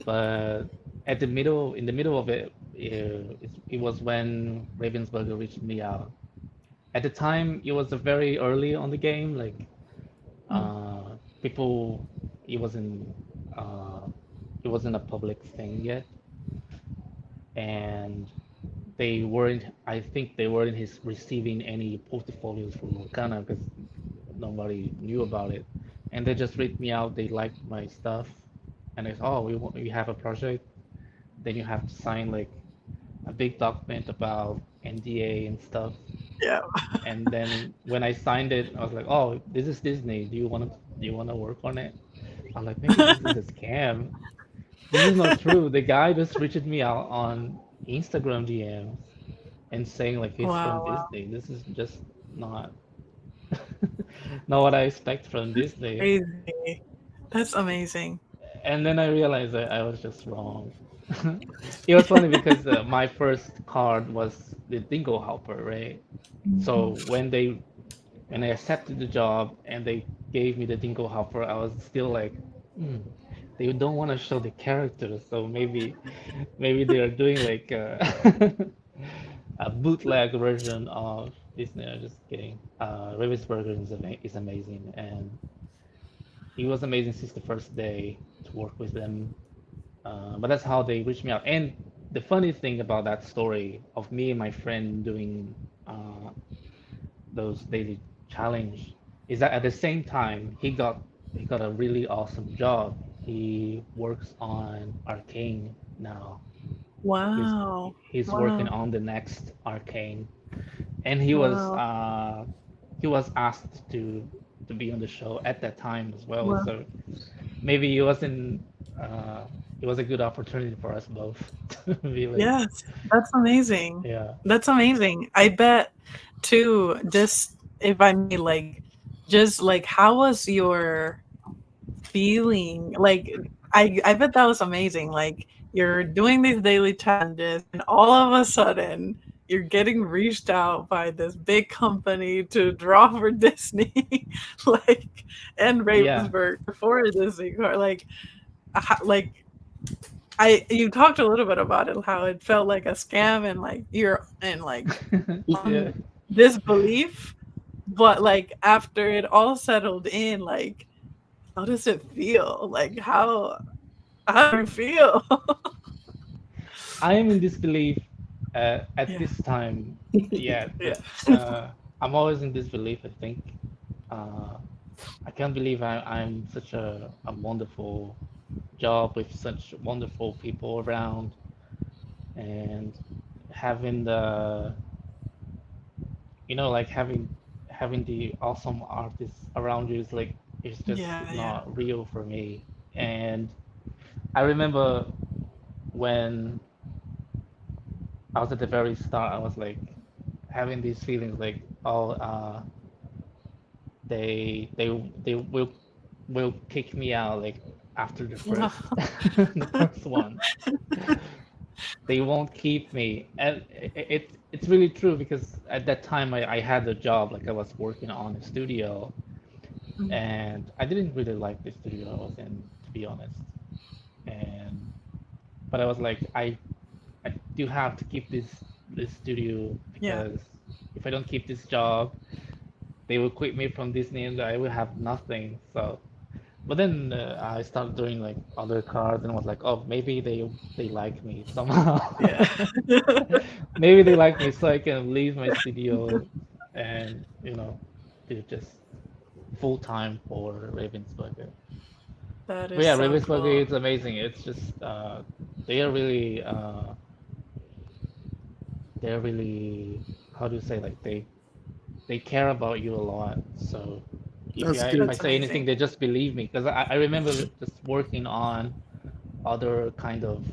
[SPEAKER 1] But in the middle of it, it was when Ravensburger reached me out. At the time, it was a very early on the game. Like
[SPEAKER 2] Mm.
[SPEAKER 1] people, it wasn't uh, it wasn't a public thing yet, and they weren't. I think they weren't his receiving any portfolios from Lorcana because nobody knew about it, and they just reached me out. They liked my stuff, and they said, "Oh, we have a project." Then you have to sign like a big document about NDA and stuff.
[SPEAKER 2] Yeah.
[SPEAKER 1] And then when I signed it, I was like, "Oh, this is Disney. Do you want to work on it?" I'm like, maybe this is a scam. This is not true. The guy just reached me out on Instagram DMs and saying like he's from
[SPEAKER 2] Wow, wow.
[SPEAKER 1] Disney. This is just not not what I expect from Disney.
[SPEAKER 2] Crazy. That's amazing.
[SPEAKER 1] And then I realized that I was just wrong. It was funny because my first card was the Dingo Helper, right? So
[SPEAKER 2] Mhm.
[SPEAKER 1] when I accepted the job and they gave me the Dingo Helper, I was still like, hmm, they don't want to show the characters, so maybe they are doing like a bootleg version of Disney. I'm just kidding. Ravensburger is amazing, and he was amazing since the first day to work with them. But that's how they reached me out. And the funny thing about that story of me and my friend doing uh, those daily challenge is that at the same time he got a really awesome job. He works on Arcane now. He's
[SPEAKER 2] Wow.
[SPEAKER 1] he's working
[SPEAKER 2] Wow.
[SPEAKER 1] on the next Arcane, and
[SPEAKER 2] Wow.
[SPEAKER 1] he was asked to be on the show at that time as well.
[SPEAKER 2] Wow.
[SPEAKER 1] So maybe uh, it was a good opportunity for us both to be like,
[SPEAKER 2] Yes, that's amazing.
[SPEAKER 1] yeah,
[SPEAKER 2] That's amazing. I bet too, just if I may, like, just like, how was your feeling? Like, I bet that was amazing. Like, you're doing these daily challenges, and all of a sudden, you're getting reached out by this big company to draw for Disney, like, and
[SPEAKER 1] yeah.
[SPEAKER 2] Ravensburg for a Disney card. Like you talked a little bit about it, how it felt like a scam, and like you're in like
[SPEAKER 1] Yeah.
[SPEAKER 2] disbelief, but like after it all settled in, like how does it feel? Like how do you feel?
[SPEAKER 1] I am in disbelief at
[SPEAKER 2] Yeah,
[SPEAKER 1] this time. Yeah,
[SPEAKER 2] yeah,
[SPEAKER 1] I'm always in disbelief, I think. Uh, I can't believe I'm such a wonderful job with such wonderful people around and having the, like having the awesome artists around you is like, it's just
[SPEAKER 2] yeah, yeah.
[SPEAKER 1] not real for me. And I remember when I was at the very start, I was like having these feelings like, oh, they will kick me out like after the
[SPEAKER 2] Wow.
[SPEAKER 1] first the first one. They won't keep me, and it's really true because at that time I had a job, like I was working on a studio,
[SPEAKER 2] Mm,
[SPEAKER 1] and I didn't really like the studio I was in, to be honest. And but I was like, I do have to keep this studio
[SPEAKER 2] yeah.
[SPEAKER 1] because if I don't keep this job, they will quit me from Disney and I will have nothing. So, but then I started doing like other cards and was like, oh, maybe they like me somehow.
[SPEAKER 2] Yeah.
[SPEAKER 1] Maybe they like me so I can leave my studio and do just full time for Ravensburger.
[SPEAKER 2] That
[SPEAKER 1] But
[SPEAKER 2] is
[SPEAKER 1] yeah,
[SPEAKER 2] so
[SPEAKER 1] Ravensburger
[SPEAKER 2] cool.
[SPEAKER 1] is amazing. It's just they are really they're really, how do you say, like they care about you a lot. So
[SPEAKER 3] That's
[SPEAKER 1] if
[SPEAKER 3] good.
[SPEAKER 1] I
[SPEAKER 2] That's
[SPEAKER 1] say anything,
[SPEAKER 2] amazing.
[SPEAKER 1] they just believe me because I remember just working on other kind of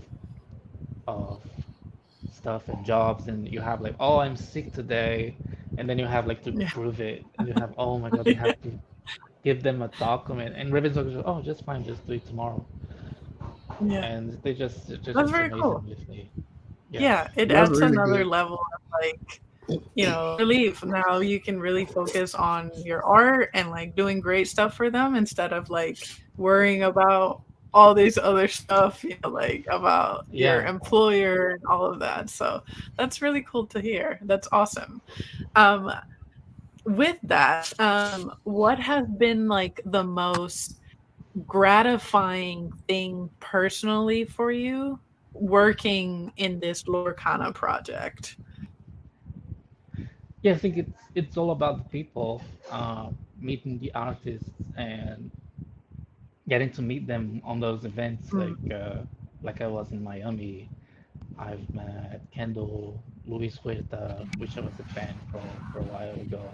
[SPEAKER 1] stuff and jobs, and you have like, oh, I'm sick today, and then you have like to
[SPEAKER 2] Yeah.
[SPEAKER 1] prove it, and you have, oh my God, you have to give them a document, and Ravensburg goes, oh, just fine, just do it tomorrow,
[SPEAKER 2] Yeah.
[SPEAKER 1] and they're
[SPEAKER 2] That's
[SPEAKER 1] just
[SPEAKER 2] very cool.
[SPEAKER 1] amazing with me. Yeah,
[SPEAKER 2] Yeah, it
[SPEAKER 3] That's
[SPEAKER 2] adds
[SPEAKER 3] really
[SPEAKER 2] another
[SPEAKER 3] good.
[SPEAKER 2] level of like, relief. Now you can really focus on your art and like doing great stuff for them instead of like worrying about all this other stuff, like about your
[SPEAKER 1] yeah.
[SPEAKER 2] employer and all of that. So that's really cool to hear. That's awesome. Um, with that, what has been like the most gratifying thing personally for you working in this Lorcana project?
[SPEAKER 1] Yeah, I think it's all about the people, meeting the artists and getting to meet them on those events,
[SPEAKER 2] Mm,
[SPEAKER 1] like I was in Miami. I've met Kendall, Luis Huerta, which I was a fan for a while ago,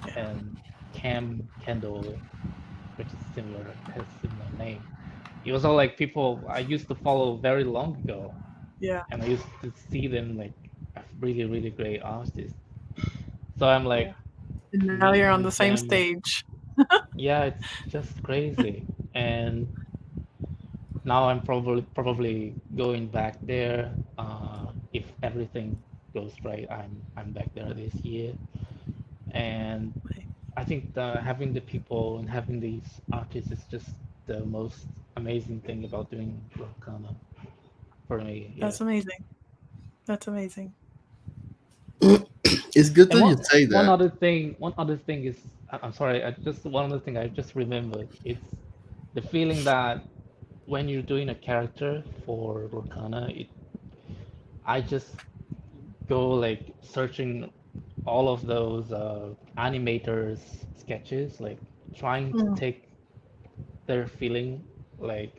[SPEAKER 2] yeah.
[SPEAKER 1] and Cam Kendall, which is similar, has similar name. It was all like people I used to follow very long ago,
[SPEAKER 2] Yeah.
[SPEAKER 1] and I used to see them like a really, really great artists. So I'm
[SPEAKER 2] Yeah.
[SPEAKER 1] like
[SPEAKER 2] And now you're
[SPEAKER 1] meeting
[SPEAKER 2] on the
[SPEAKER 1] with
[SPEAKER 2] same
[SPEAKER 1] them.
[SPEAKER 2] stage.
[SPEAKER 1] Yeah, it's just crazy. And now I'm probably going back there. If everything goes right, I'm back there this year. And I think having the people and having these artists is just the most amazing thing about doing Lorcana for me. Yeah.
[SPEAKER 2] That's amazing. That's amazing.
[SPEAKER 3] It's good
[SPEAKER 1] And
[SPEAKER 3] that you say that.
[SPEAKER 1] one other thing is, I'm sorry, one other thing I just remembered. It's the feeling that when you're doing a character for Lorcana, I just go like searching all of those animators sketches, like trying to
[SPEAKER 2] Mm,
[SPEAKER 1] take their feeling. Like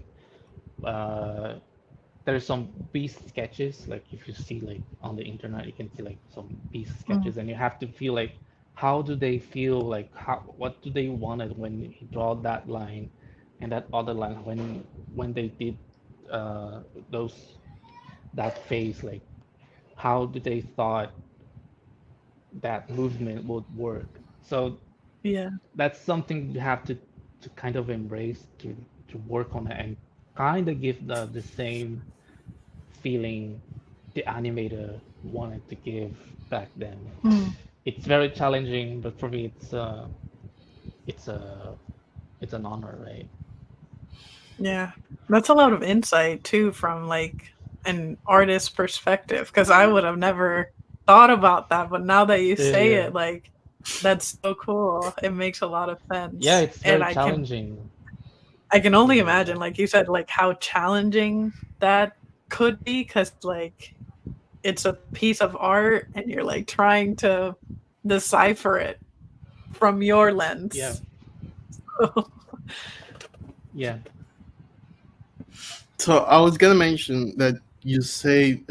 [SPEAKER 1] uh, there's some beast sketches, like if you see like on the internet, you can see like some beast
[SPEAKER 2] mm,
[SPEAKER 1] sketches, and you have to feel like how do they feel, like what do they wanted when he draw that line and that other line when they did uh, those that face, like how did they thought that movement would work. So
[SPEAKER 2] yeah.
[SPEAKER 1] that's something you have to kind of embrace to work on it and kind of give the same feeling the animator wanted to give back then.
[SPEAKER 2] Mm,
[SPEAKER 1] It's very challenging, but for me it's a it's an honor, right?
[SPEAKER 2] yeah. That's a lot of insight too from like an artist perspective because I would have never thought about that, but now that you say
[SPEAKER 1] Yeah,
[SPEAKER 2] it, like that's so cool. It makes a lot of
[SPEAKER 1] yeah,
[SPEAKER 2] sense.
[SPEAKER 1] it's
[SPEAKER 2] And
[SPEAKER 1] very
[SPEAKER 2] I can
[SPEAKER 1] challenging.
[SPEAKER 2] only
[SPEAKER 1] Yeah,
[SPEAKER 2] imagine, like you said, like how challenging that could be because like it's a piece of art and you're like trying to decipher it from your
[SPEAKER 1] yeah,
[SPEAKER 2] lens.
[SPEAKER 1] yeah.
[SPEAKER 3] So I was gonna mention that you say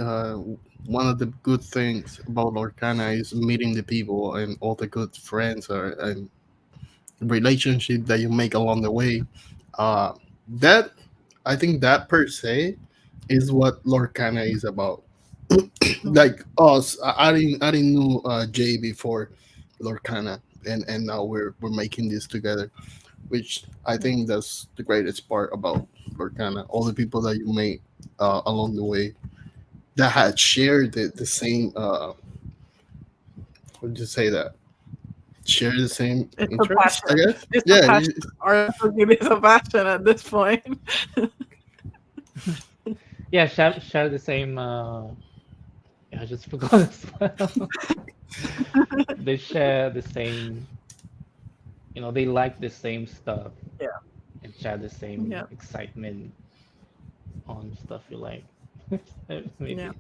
[SPEAKER 3] one of the good things about Lorcana is meeting the people and all the good friends or and relationship that you make along the way. Uh, that I think that per se is what Lorcana is about.
[SPEAKER 2] Mm,
[SPEAKER 3] Like us, I didn't know Jay before Lorcana, and now we're making this together, which I
[SPEAKER 2] yeah.
[SPEAKER 3] think that's the greatest part about Lorcana. All the people that you meet along the way that had shared the same. What did you say that? Share the same
[SPEAKER 2] It's a
[SPEAKER 3] interest, I
[SPEAKER 2] passion.
[SPEAKER 3] guess.
[SPEAKER 2] It's a
[SPEAKER 3] Yeah,
[SPEAKER 2] passion. Art is a passion at this point.
[SPEAKER 1] Yeah, share the same yeah, I just forgot as well. They share the same, they like the same stuff
[SPEAKER 2] Yeah.
[SPEAKER 1] and share the same
[SPEAKER 2] Yeah.
[SPEAKER 1] excitement on stuff you like.
[SPEAKER 2] Yeah.
[SPEAKER 1] Maybe.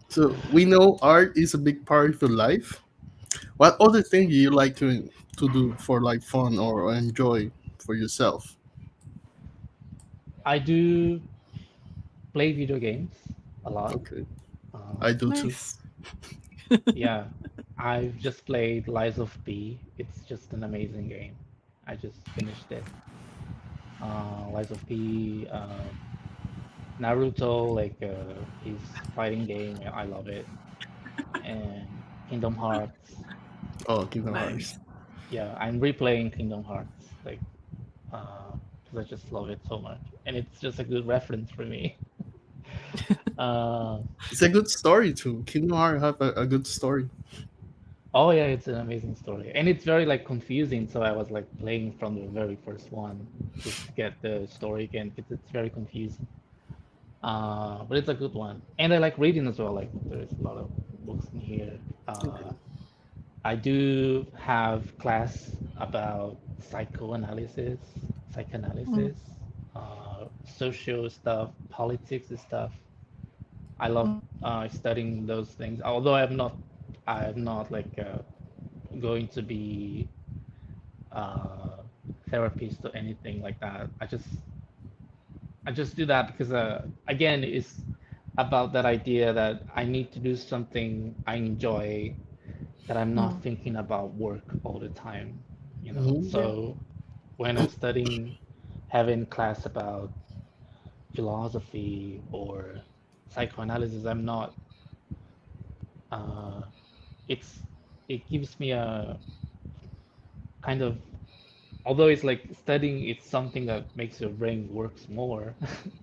[SPEAKER 3] so we know art is a big part of your life. What other thing do you like to do for like fun or enjoy for yourself?
[SPEAKER 1] I do play video games a lot.
[SPEAKER 3] Okay,
[SPEAKER 1] Um,
[SPEAKER 3] I do too.
[SPEAKER 2] Nice.
[SPEAKER 1] yeah, I've just played Lies of P. It's just an amazing game. I just finished it. Lies of P. Naruto, like his fighting game, I love it, and Kingdom Hearts.
[SPEAKER 3] Oh, Kingdom
[SPEAKER 2] Nice.
[SPEAKER 3] Hearts.
[SPEAKER 1] Yeah, I'm replaying Kingdom Hearts, like, because I just love it so much, and it's just a good reference for me. Uh,
[SPEAKER 3] It's a good story too. Kingdom Hearts have a good story.
[SPEAKER 1] oh yeah, it's an amazing story, and it's very like confusing. So I was like playing from the very first one just to get the story again, because it's very confusing. But it's a good one, and I like reading as well. Like there's a lot of books in here.
[SPEAKER 3] Okay.
[SPEAKER 1] I do have class about psychoanalysis,
[SPEAKER 2] Mm,
[SPEAKER 1] psychoanalysis, social stuff, politics and stuff. I love
[SPEAKER 2] mm,
[SPEAKER 1] studying those things. Although I'm not like going to be uh, therapist or anything like that. I just do that because again, it's about that idea that I need to do something I enjoy, that I'm not
[SPEAKER 2] mm.
[SPEAKER 1] thinking about work all the time, you know.
[SPEAKER 3] Hmm.
[SPEAKER 2] Yeah.
[SPEAKER 1] So when I'm studying, having class about philosophy or psychoanalysis, I'm not, uh, it's, it gives me a kind of, although it's like studying, it's something that makes your brain works more.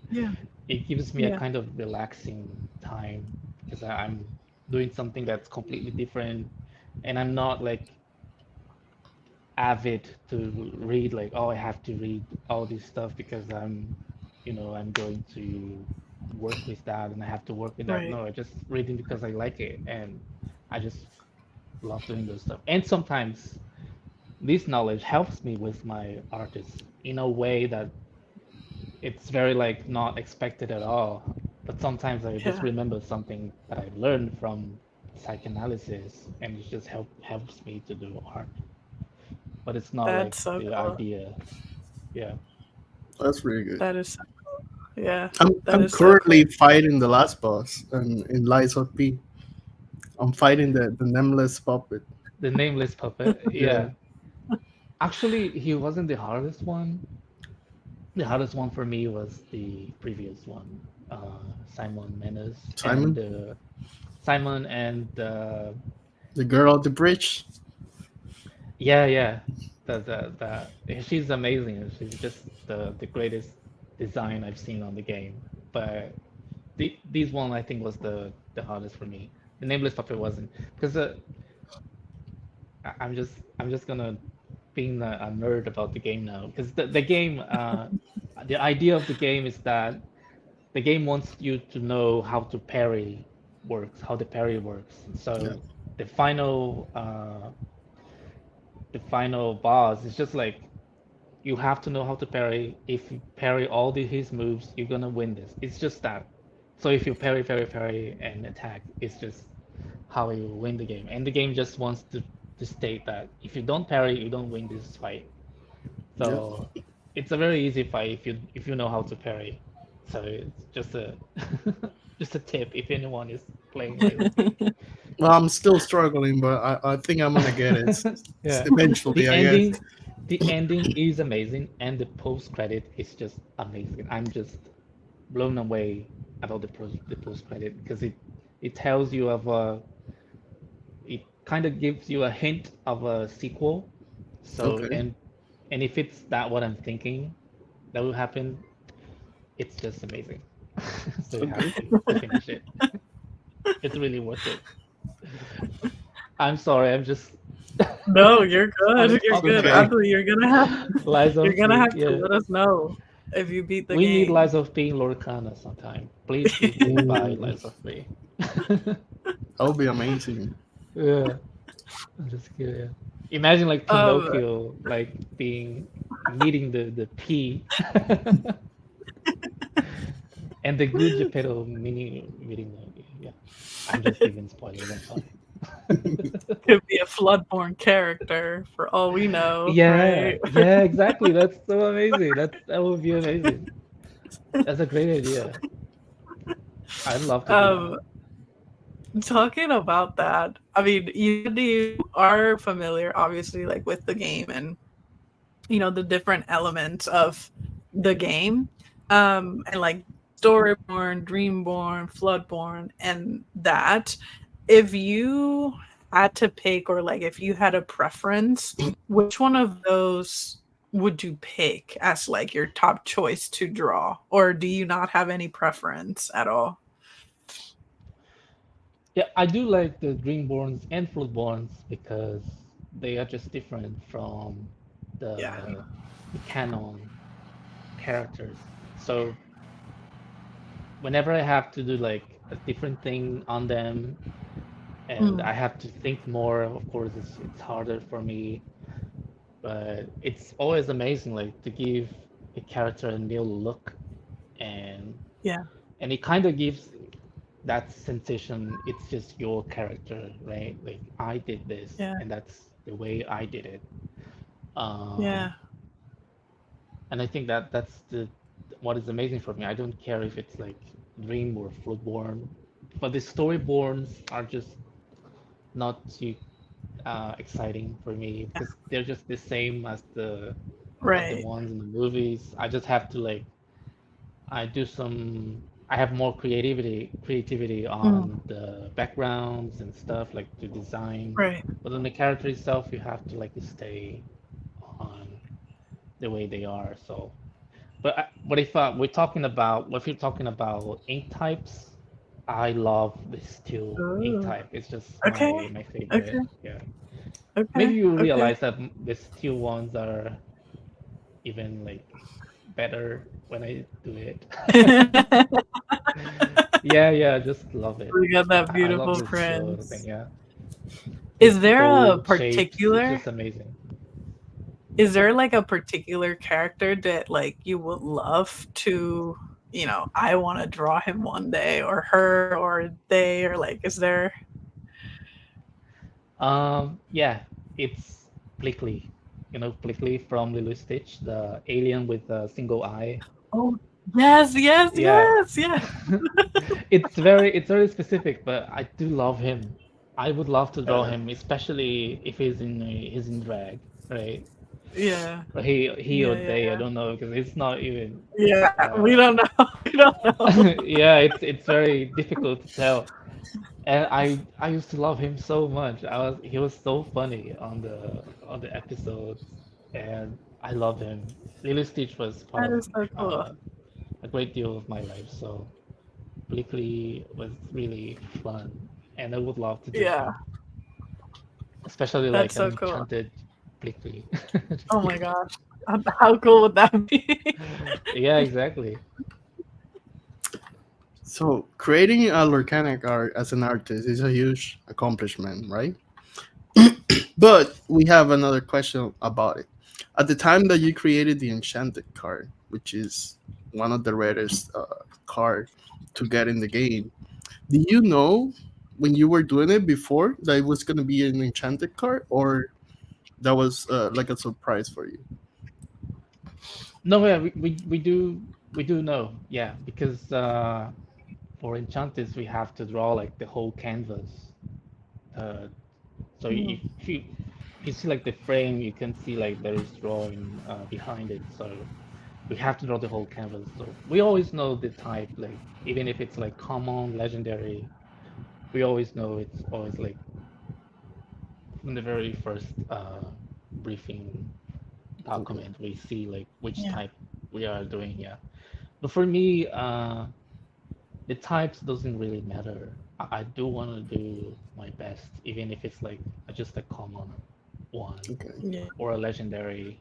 [SPEAKER 2] Yeah.
[SPEAKER 1] It gives me a
[SPEAKER 2] Yeah.
[SPEAKER 1] kind of relaxing time because I'm doing something that's completely different, and I'm not like avid to read, like, oh, I have to read all this stuff because I'm going to work with that and I have to work with that.
[SPEAKER 2] Right.
[SPEAKER 1] No, I just reading because I like it, and I just love doing those stuff. And sometimes this knowledge helps me with my artist in a way that it's very like not expected at all. But sometimes I just
[SPEAKER 2] Yeah.
[SPEAKER 1] remember something that I learned from psychoanalysis, and it just helps me to do art. But it's not like
[SPEAKER 2] That's so
[SPEAKER 1] the
[SPEAKER 2] cool.
[SPEAKER 1] idea. Yeah.
[SPEAKER 3] That's really good.
[SPEAKER 2] That is so cool. Yeah. That
[SPEAKER 3] I'm
[SPEAKER 2] is so cool.
[SPEAKER 3] currently fighting the last boss in Lies of P. I'm fighting the nameless puppet.
[SPEAKER 1] The nameless puppet.
[SPEAKER 3] Yeah.
[SPEAKER 1] Yeah. Actually, he wasn't the hardest one. The hardest one for me was the previous one, Simon Menace and
[SPEAKER 3] Simon,
[SPEAKER 1] Simon and
[SPEAKER 3] the girl at the bridge.
[SPEAKER 1] yeah, yeah. She's amazing. She's just the greatest design I've seen on the game. But these one I think was the hardest for me. The nameless puppet wasn't, because I'm just gonna being a nerd about the game now, because the game, the idea of the game is that the game wants you to know how to parry works, how the parry works.
[SPEAKER 3] Yeah.
[SPEAKER 1] So the final boss is just like, you have to know how to parry. If you parry all his moves, you're gonna win this. It's just that. So if you parry, parry, parry, and attack, it's just how you win the game. And the game just wants to state that if you don't parry, you don't win this fight.
[SPEAKER 3] Yeah.
[SPEAKER 1] So it's a very easy fight if you know how to parry. So it's just a just a tip if anyone is playing Lies of P.
[SPEAKER 3] Well, I'm still struggling, but I think I'm gonna get it
[SPEAKER 1] Yeah.
[SPEAKER 3] eventually.
[SPEAKER 1] The
[SPEAKER 3] I guess.
[SPEAKER 1] ending is amazing, and the post credit is just amazing. I'm just blown away about the post credit, because it tells you of a it kind of gives you a hint of a sequel. So
[SPEAKER 3] Okay.
[SPEAKER 1] and if it's that what I'm thinking that will happen, it's just amazing. So you have
[SPEAKER 3] Okay.
[SPEAKER 1] to finish it. It's really worth it. I'm sorry, I'm just
[SPEAKER 2] No, you're
[SPEAKER 1] I'm
[SPEAKER 2] good. You're
[SPEAKER 1] talking
[SPEAKER 2] good.
[SPEAKER 3] Okay.
[SPEAKER 1] about
[SPEAKER 2] Actually,
[SPEAKER 1] Lies
[SPEAKER 2] you're
[SPEAKER 1] of
[SPEAKER 2] gonna
[SPEAKER 1] P.
[SPEAKER 2] have to
[SPEAKER 1] Yeah.
[SPEAKER 2] let us know if you beat the
[SPEAKER 1] We need
[SPEAKER 2] game.
[SPEAKER 1] Lies of P in Lorcana sometime. Please buy
[SPEAKER 3] Ooh,
[SPEAKER 1] Lies of P.
[SPEAKER 3] that would be amazing.
[SPEAKER 1] Yeah, I'm just kidding. Imagine like
[SPEAKER 2] Um,
[SPEAKER 1] Pinocchio like being meeting the P and the good Geppetto meeting the, yeah. I'm just giving spoilers, I'm sorry.
[SPEAKER 2] could be a floodborne character for all we know,
[SPEAKER 1] Yeah,
[SPEAKER 2] right?
[SPEAKER 1] yeah, exactly. That's so amazing. That would be amazing. That's a great idea. I'd love to do that.
[SPEAKER 2] Um, talking about that, I mean, you are familiar, obviously, like with the game and the different elements of the game, and like Storyborn, Dreamborn, Floodborn, and that. If you had to pick, or like if you had a preference, which one of those would you pick as like your top choice to draw? Or do you not have any preference at all?
[SPEAKER 1] Yeah, I do like the Dreamborns and Fruitborns because they are just different from
[SPEAKER 2] Yeah.
[SPEAKER 1] the canon characters. So whenever I have to do like a different thing on them and
[SPEAKER 2] Mm,
[SPEAKER 1] I have to think more, of course it's harder for me, but it's always amazing like to give a character a new look and
[SPEAKER 2] yeah.
[SPEAKER 1] and it kind of gives that sensation it's just your character, right? Like I did this
[SPEAKER 2] Yeah.
[SPEAKER 1] and that's the way I did it. Um,
[SPEAKER 2] Yeah.
[SPEAKER 1] and I think that that's the what is amazing for me. I don't care if it's like Dream or Floodborn, but the Storyborns are just not too exciting for me because they're just the same as the
[SPEAKER 2] Right.
[SPEAKER 1] ones in the movies. I just have to like I do some I have more creativity
[SPEAKER 2] Mm,
[SPEAKER 1] on the backgrounds and stuff like the design.
[SPEAKER 2] right.
[SPEAKER 1] But on the character itself you have to like stay on the way they are. So but if we're talking about ink types, I love the steel ink
[SPEAKER 2] Ooh.
[SPEAKER 1] type. It's just
[SPEAKER 2] Okay.
[SPEAKER 1] my
[SPEAKER 2] Okay.
[SPEAKER 1] favorite. Yeah. Maybe
[SPEAKER 2] Okay.
[SPEAKER 1] you
[SPEAKER 2] Okay.
[SPEAKER 1] realize that the steel ones are even like better when I do it. Yeah, yeah, I just love it.
[SPEAKER 2] We got that
[SPEAKER 1] I love
[SPEAKER 2] beautiful
[SPEAKER 1] the steel thing,
[SPEAKER 2] prince.
[SPEAKER 1] yeah.
[SPEAKER 2] Is
[SPEAKER 1] It's
[SPEAKER 2] there a
[SPEAKER 1] bold shapes. It's
[SPEAKER 2] particular
[SPEAKER 1] just amazing.
[SPEAKER 2] is there like a particular character that like you would love to, I want to draw him one day, or her or they, or like is there?
[SPEAKER 1] Yeah, it's Plickly. You know, Plickly from Lilo Stitch, the alien with a single eye.
[SPEAKER 2] Oh, yes, yes,
[SPEAKER 1] Yeah.
[SPEAKER 2] yes, yes.
[SPEAKER 1] It's very specific, but I do love him. I would love to draw
[SPEAKER 2] Uh,
[SPEAKER 1] him, especially if he's in drag, right?
[SPEAKER 2] yeah.
[SPEAKER 1] Or he or
[SPEAKER 2] Yeah, yeah,
[SPEAKER 1] they, I
[SPEAKER 2] yeah.
[SPEAKER 1] don't know, because it's not even
[SPEAKER 2] Yeah, we
[SPEAKER 1] uh
[SPEAKER 2] don't know. We don't know.
[SPEAKER 1] yeah, it's very difficult to tell. And I used to love him so much. He was so funny on the episodes, and I love him. Lilo Stitch was part
[SPEAKER 2] That
[SPEAKER 1] of
[SPEAKER 2] is so cool.
[SPEAKER 1] a great deal of my life, so Bleakley was really fun, and I would love to do
[SPEAKER 2] Yeah,
[SPEAKER 1] him, especially
[SPEAKER 2] that's
[SPEAKER 1] like an
[SPEAKER 2] so cool.
[SPEAKER 1] enchanted Bleakley.
[SPEAKER 2] Oh my gosh. How cool would that be?
[SPEAKER 1] Yeah, exactly.
[SPEAKER 3] So creating a Lorcanic art as an artist is a huge accomplishment, right? But we have another question about it. At the time that you created the Enchanted card, which is one of the rarest card to get in the game, do you know when you were doing it before that it was going to be an Enchanted card, or that was like a surprise for you?
[SPEAKER 1] No, yeah, we do know, yeah, because for Enchanted we have to draw like the whole canvas. Uh, so
[SPEAKER 2] Mm,
[SPEAKER 1] if you see like the frame, you can see like there is drawing behind it. So we have to draw the whole canvas. So we always know the type, like even if it's like common, legendary, we always know it's always like from the very first briefing
[SPEAKER 3] Okay.
[SPEAKER 1] document, we see like which
[SPEAKER 2] yeah.
[SPEAKER 1] type we are doing. Yeah, but for me, the types doesn't really matter. I do want to do my best, even if it's like just a common one
[SPEAKER 3] Okay.
[SPEAKER 2] Yeah.
[SPEAKER 1] or a legendary.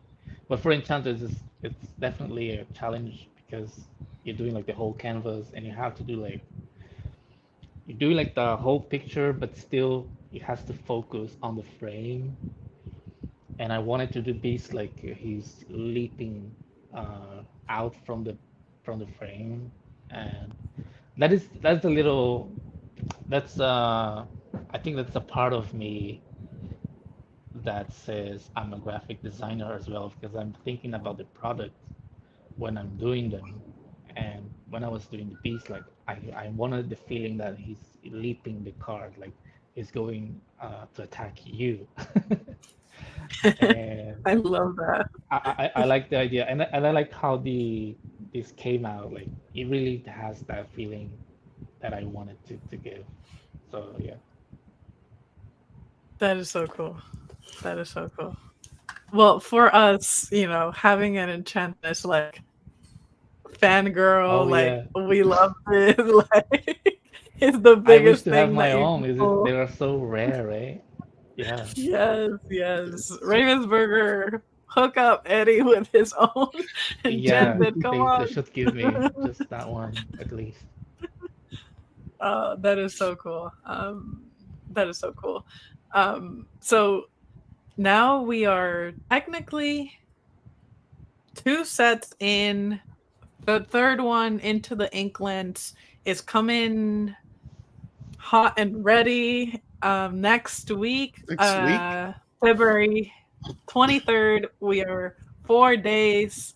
[SPEAKER 1] But for enchanters, it's definitely a challenge because you're doing like the whole canvas and you have to do like you do like the whole picture, but still it has to focus on the frame. And I wanted to do beast like he's leaping out from the frame, and that's a little that's I think that's a part of me that says I'm a graphic designer as well because I'm thinking about the product when I'm doing them. And when I was doing the beast, like I wanted the feeling that he's leaping the card, like he's going to attack you. And
[SPEAKER 2] I love that.
[SPEAKER 1] I like the idea, and I like how this came out, like it really has that feeling that I wanted to give. So yeah.
[SPEAKER 2] That is so cool. That is so cool. Well, for us, having an enchantress like fangirl,
[SPEAKER 1] Oh
[SPEAKER 2] like
[SPEAKER 1] yeah.
[SPEAKER 2] we love this, like it's the
[SPEAKER 1] I wish
[SPEAKER 2] biggest
[SPEAKER 1] to have
[SPEAKER 2] thing
[SPEAKER 1] my
[SPEAKER 2] that you
[SPEAKER 1] own.
[SPEAKER 2] can
[SPEAKER 1] Is it? They
[SPEAKER 2] pull.
[SPEAKER 1] are so rare, right? Yeah.
[SPEAKER 2] Yes, yes. Ravensburger, hook up Eddie with his own
[SPEAKER 1] Yeah.
[SPEAKER 2] enchanted. Come
[SPEAKER 1] They
[SPEAKER 2] on.
[SPEAKER 1] should give me just that one at least.
[SPEAKER 2] That is so cool. That is so cool. So now we are technically two sets in. The third one, Into the Inklands, is coming hot and ready next week,
[SPEAKER 3] Next week.
[SPEAKER 2] February 23rd. We are 4 days,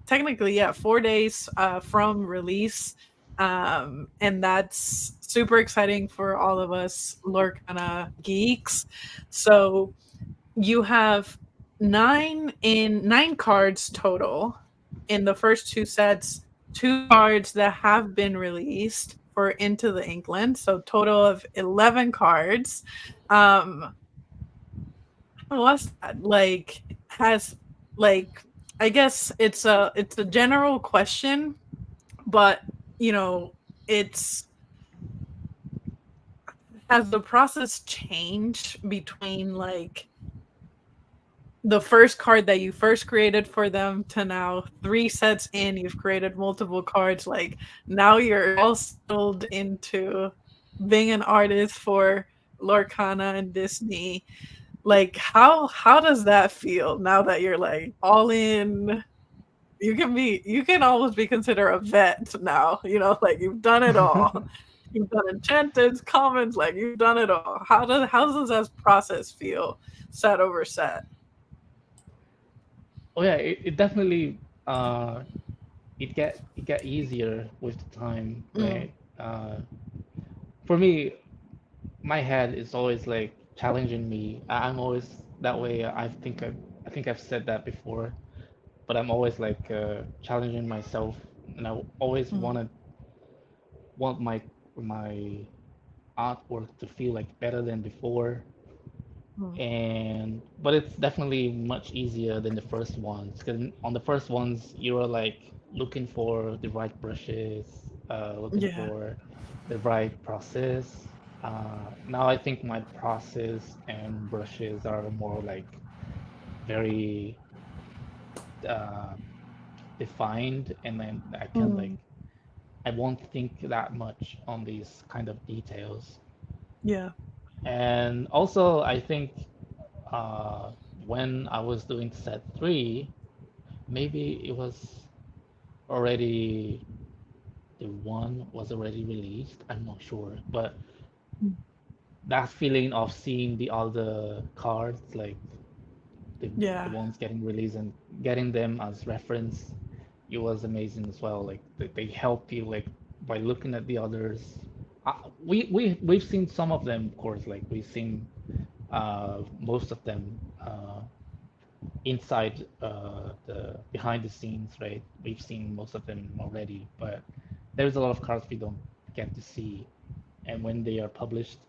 [SPEAKER 2] technically, yeah, 4 days from release. And that's super exciting for all of us Lorcana geeks. So you have nine cards total in the first two sets, two cards that have been released for Into the Inkland, so total of 11 cards. What's that? Like has like I guess it's a general question, but it's has the process changed between like the first card that you first created for them to now three sets in, you've created multiple cards. Like now you're all settled into being an artist for Lorcana and Disney. Like how does that feel now that you're like all in? You can almost be considered a vet now, like you've done it all. You've done enchanteds, commons, like you've done it all. How does that process feel set over set?
[SPEAKER 1] Oh yeah, it definitely it get easier with the time,
[SPEAKER 2] Mm,
[SPEAKER 1] right? For me, my head is always like challenging me. I'm always that way. I think I've said that before, but I'm always like challenging myself, and I always
[SPEAKER 2] mm,
[SPEAKER 1] want my artwork to feel like better than before.
[SPEAKER 2] mm.
[SPEAKER 1] And but it's definitely much easier than the first ones, because on the first ones you are like looking for the right brushes, looking
[SPEAKER 2] Yeah.
[SPEAKER 1] for the right process. Now I think my process and brushes are more like very uh, defined, and then I can like
[SPEAKER 2] Mm,
[SPEAKER 1] I won't think that much on these kind of details.
[SPEAKER 2] yeah.
[SPEAKER 1] And also I think uh, when I was doing set three, maybe it was already the one was already released. I'm not sure, but
[SPEAKER 2] Mm,
[SPEAKER 1] that feeling of seeing the other cards, like the
[SPEAKER 2] yeah.
[SPEAKER 1] ones getting released and getting them as reference, it was amazing as well. Like they help you like by looking at the others. We've seen some of them, of course. Like we've seen most of them. Inside the behind the scenes, right? We've seen most of them already, but there's a lot of cards we don't get to see. And when they are published,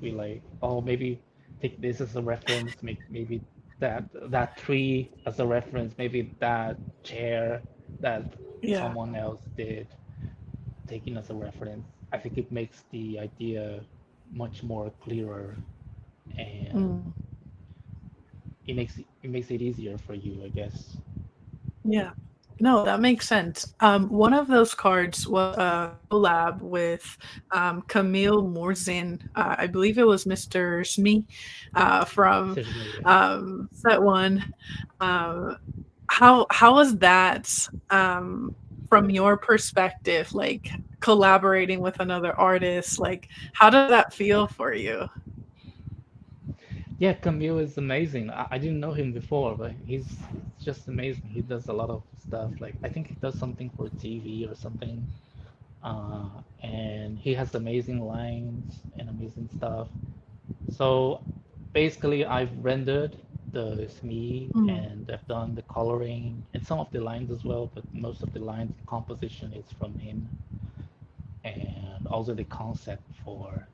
[SPEAKER 1] we like, oh, maybe take this as a reference, make maybe that tree as a reference, maybe that chair that
[SPEAKER 2] Yeah.
[SPEAKER 1] someone else did, taking as a reference. I think it makes the idea much more clearer, and
[SPEAKER 2] Mm,
[SPEAKER 1] it makes it easier for you, I guess.
[SPEAKER 2] yeah. No, that makes sense. One of those cards was a collab with Camille Morzin. I believe it was Mr. Smee from
[SPEAKER 1] Certainly, yeah.
[SPEAKER 2] set one. Um, how was that from your perspective? Like collaborating with another artist, like how does that feel for you?
[SPEAKER 1] Yeah, Camille is amazing. I didn't know him before, but he's just amazing. He does a lot of stuff. Like I think he does something for TV or something. And he has amazing lines and amazing stuff. So basically, I've rendered. it's me,
[SPEAKER 2] Mm.
[SPEAKER 1] and I've done the coloring and some of the lines as well, but most of the lines composition is from him, and also the concept for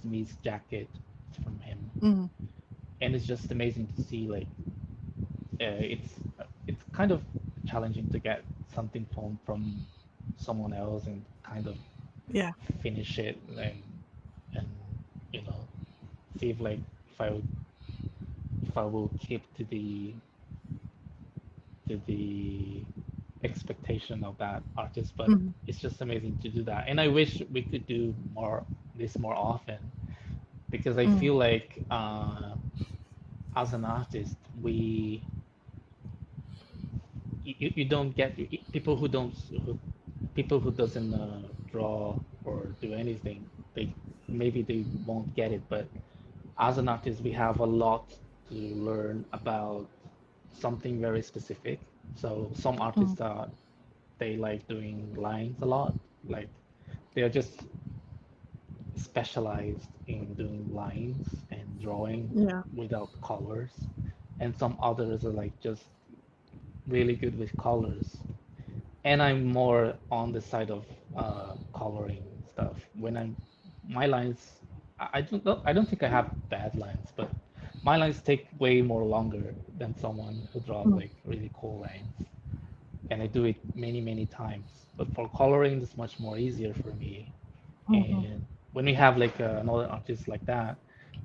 [SPEAKER 1] Smee's jacket is from him,
[SPEAKER 2] Mm.
[SPEAKER 1] and it's just amazing to see like it's kind of challenging to get something from someone else and kind of
[SPEAKER 2] Yeah.
[SPEAKER 1] finish it and you know see if like if I will keep to the expectation of that artist, but
[SPEAKER 2] Mm.
[SPEAKER 1] it's just amazing to do that. And I wish we could do more often because I
[SPEAKER 2] Mm.
[SPEAKER 1] feel like as an artist, you don't get people who don't who, people who doesn't draw or do anything. They maybe they won't get it, but as an artist, we have a lot to learn about something very specific. So some
[SPEAKER 2] Mm.
[SPEAKER 1] artists are they like doing lines a lot, like they're just specialized in doing lines and drawing
[SPEAKER 2] Yeah.
[SPEAKER 1] without colors, and some others are like just really good with colors. And I'm more on the side of coloring stuff. When I'm my lines, I don't think I have bad lines, but my lines take way more longer than someone who draws
[SPEAKER 2] Mm.
[SPEAKER 1] like really cool lines, and I do it many times. But for coloring, it's much more easier for me.
[SPEAKER 2] Mhm.
[SPEAKER 1] And when we have like another artist like that,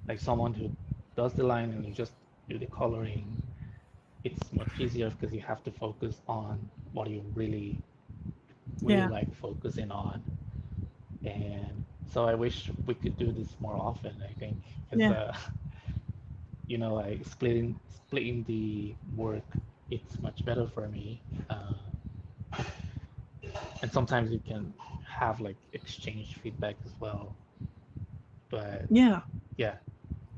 [SPEAKER 1] like someone who does the line and you just do the coloring, it's much easier because you have to focus on what you really
[SPEAKER 2] Yeah.
[SPEAKER 1] like focusing on. And so I wish we could do this more often, I think, because
[SPEAKER 2] Yeah.
[SPEAKER 1] like splitting the work, it's much better for me. And sometimes you can have like exchange feedback as well. But
[SPEAKER 2] Yeah.
[SPEAKER 1] yeah,